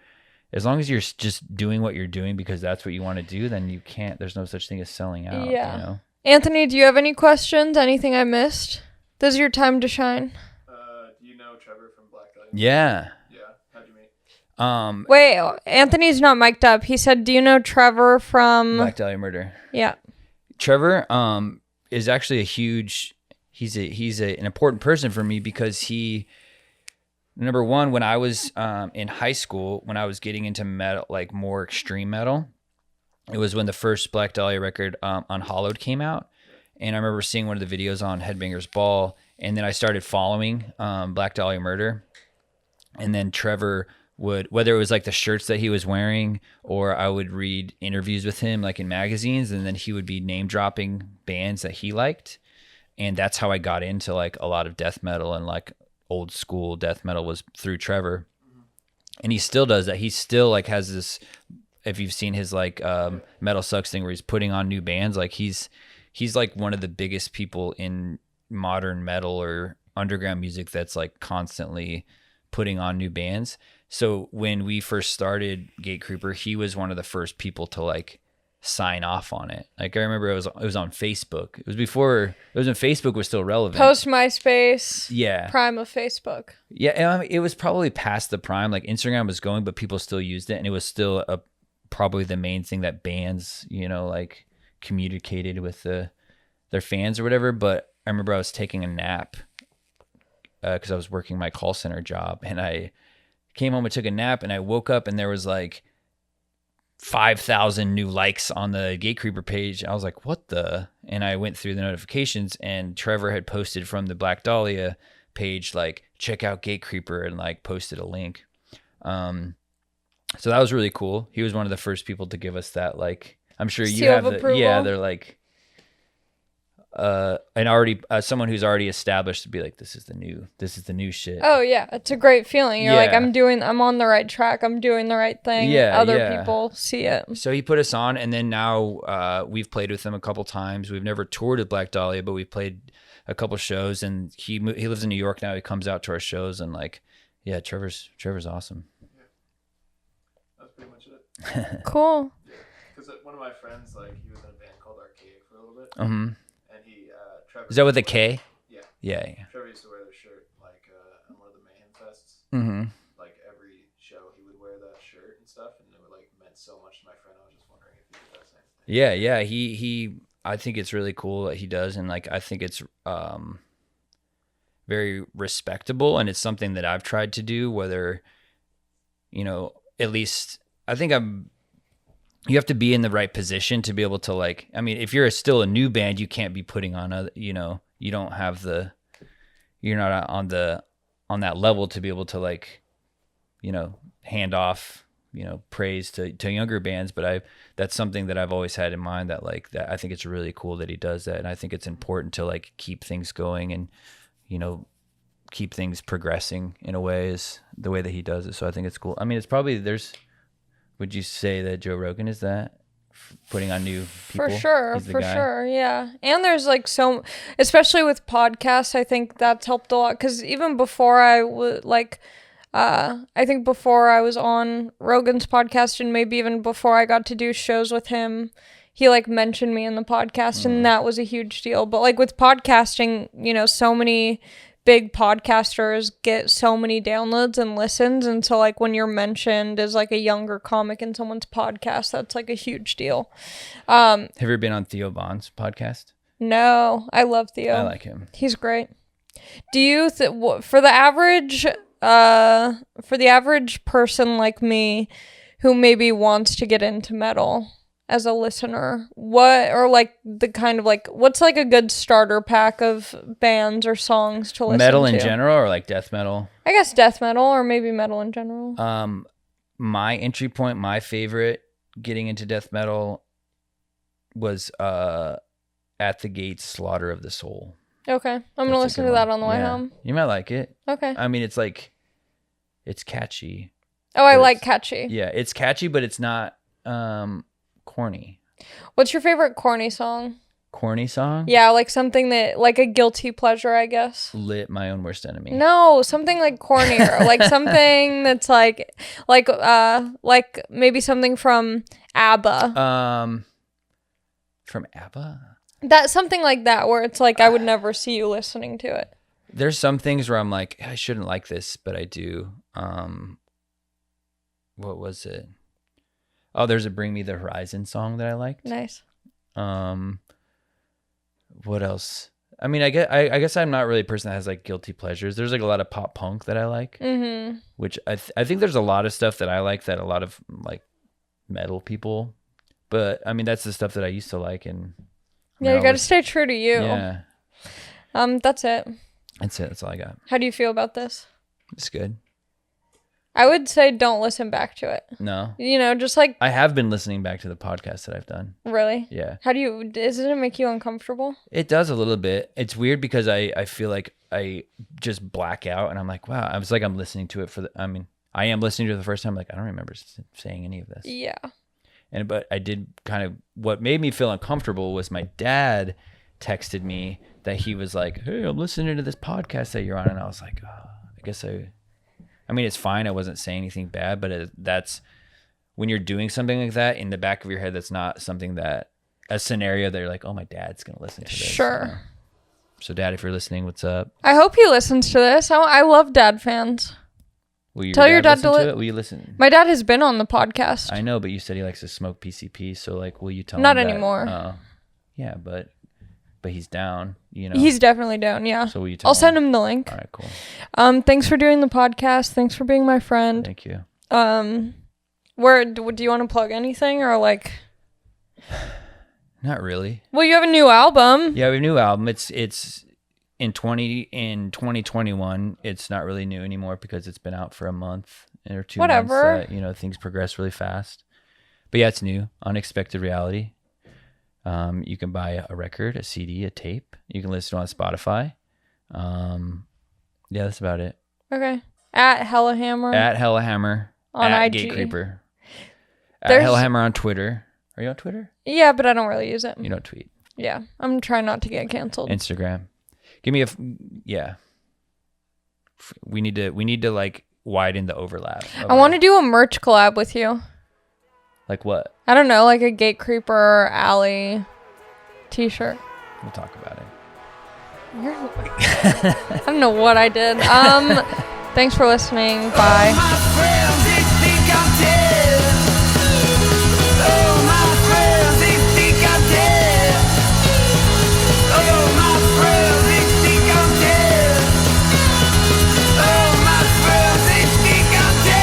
As long as you're just doing what you're doing because that's what you want to do, then there's no such thing as selling out. Yeah. Anthony, do you have any questions? Anything I missed? This is your time to shine. Do you know Trevor from Black Dahlia? Yeah. Yeah. How'd you meet? Wait, Anthony's not mic'd up. He said, do you know Trevor from... Black Dahlia Murder. Yeah. Trevor is actually he's an important person for me because he... Number one, when I was in high school, when I was getting into metal, like more extreme metal, it was when the first Black Dahlia record, Unhollowed, came out. And I remember seeing one of the videos on Headbangers Ball. And then I started following Black Dahlia Murder. And then Trevor would, whether it was like the shirts that he was wearing or I would read interviews with him like in magazines. And then he would be name dropping bands that he liked. And that's how I got into like a lot of death metal and like old school death metal was through Trevor. And he still does that. He still like has this, if you've seen his like Metal Sucks thing where he's putting on new bands, like he's like one of the biggest people in modern metal or underground music that's like constantly putting on new bands. So when we first started Gatecreeper, he was one of the first people to like sign off on it. Like I remember it was on Facebook. It was when Facebook was still relevant. Post MySpace. Yeah. Prime of Facebook. Yeah, it was probably past the prime. Like Instagram was going, but people still used it, and it was still probably the main thing that bands, like communicated with their fans or whatever. But I remember I was taking a nap because I was working my call center job, and I came home and took a nap, and I woke up and there was like 5,000 new likes on the Gatecreeper page. I was like, what the? And I went through the notifications, and Trevor had posted from the Black Dahlia page, like, check out Gatecreeper, and like posted a link. So that was really cool. He was one of the first people to give us that, like, I'm sure you seal have of approval. Yeah, they're like, someone who's already established to be like, this is the new shit. Oh yeah, it's a great feeling. You're like, I'm on the right track. I'm doing the right thing. Yeah, Other people see it. So he put us on, and then now we've played with him a couple times. We've never toured with Black Dahlia, but we've played a couple shows, and he lives in New York now. He comes out to our shows, and like, yeah, Trevor's awesome. Yeah. That's pretty much it. Cool. Because one of my friends, like, he was in a band called Archaic for a little bit. Mm-hmm. And Trevor. Is that with a K? Yeah. Yeah. Trevor used to wear the shirt, like, on one of the Mayhem Fests. Mm-hmm. Like, every show he would wear that shirt and stuff, and it would, like, meant so much to my friend. I was just wondering if he did that same thing. Yeah. He I think it's really cool that he does, and like I think it's very respectable, and it's something that I've tried to do, whether at least I think you have to be in the right position to be able to, like, I mean, if you're still a new band, you can't be putting on you don't have you're not on that level to be able to, like, hand off praise to younger bands. But that's something that I've always had in mind, that like that I think it's really cool that he does that, and I think it's important to like keep things going and keep things progressing in a way, is the way that he does it. So I think it's cool. I mean, it's probably would you say that Joe Rogan is that putting on new people? For sure, yeah. And there's like especially with podcasts, I think that's helped a lot, because even before I would like. I think before I was on Rogan's podcast, and maybe even before I got to do shows with him, he like mentioned me in the podcast, and that was a huge deal. But like with podcasting, so many big podcasters get so many downloads and listens, and so like when you're mentioned as like a younger comic in someone's podcast, that's like a huge deal. Have you ever been on Theo Von's podcast? No, I love Theo. I like him. He's great. Do you for the average person like me who maybe wants to get into metal as a listener, what's like a good starter pack of bands or songs to listen to? Metal in general, or like death metal? I guess death metal, or maybe metal in general. My entry point, my favorite getting into death metal was At the Gates, Slaughter of the Soul. Okay, I'm going to listen to that on the way home. You might like it. Okay. I mean, it's like, it's catchy. Oh, I like catchy. Yeah, it's catchy, but it's not corny. What's your favorite corny song? Corny song? Yeah, like something that, like a guilty pleasure, I guess. Lit, My Own Worst Enemy. No, something like cornier. Like something that's like maybe something from ABBA. From ABBA? That's something like that, where it's like I would never see you listening to it. There's some things where I'm like, I shouldn't like this, but I do. What was it? Oh, there's a Bring Me the Horizon song that I liked. Nice. What else? I mean, I guess I'm not really a person that has like guilty pleasures. There's like a lot of pop punk that I like, which I think there's a lot of stuff that I like that a lot of like metal people. But I mean, that's the stuff that I used to like, and yeah, you got to stay true to you. Yeah. That's it. That's it. That's all I got. How do you feel about this? It's good. I would say don't listen back to it. No. You know, just like... I have been listening back to the podcast that I've done. Really? Yeah. How do you... Doesn't it make you uncomfortable? It does a little bit. It's weird because I feel like I just black out and I'm like, wow. I was like, I'm listening to it I am listening to it the first time. Like, I don't remember saying any of this. Yeah. But I did kind of... What made me feel uncomfortable was my dad texted me that he was like, hey, I'm listening to this podcast that you're on. And I was like, oh, I guess I mean, it's fine. I wasn't saying anything bad, but that's when you're doing something like that in the back of your head, that's not something that a scenario that you're like, oh, my dad's going to listen to this. Sure. You know? So dad, if you're listening, what's up? I hope he listens to this. I love dad fans. Will Tell your dad to listen to it? Will you listen? My dad has been on the podcast. I know, but you said he likes to smoke PCP. So like, will you tell him Not that? anymore. Yeah, but he's down, you know. He's definitely down, yeah. So will you tell I'll him? send him the link. All right, cool. Thanks for doing the podcast. Thanks for being my friend. Thank you. Where do you want to plug anything or like? Not really. Well, you have a new album. Yeah, we have a new album. It's in 2021. It's not really new anymore because it's been out for a month or 2 Whatever. months. You know, things progress really fast. But yeah, it's new. Unexpected Reality. You can buy a record, a CD, a tape. You can listen on Spotify. Yeah, that's about it. Okay. At Hellahammer. At Hellahammer. On at IG. Gatecreeper. At Hellahammer on Twitter. Are you on Twitter? Yeah, but I don't really use it. You don't tweet. Yeah, I'm trying not to get canceled. Instagram. Give me yeah. We need to like widen the overlap. I want to do a merch collab with you. Like what? I don't know, like a Gatecreeper Alley t-shirt. We'll talk about it. I don't know what I did. Thanks for listening. Bye.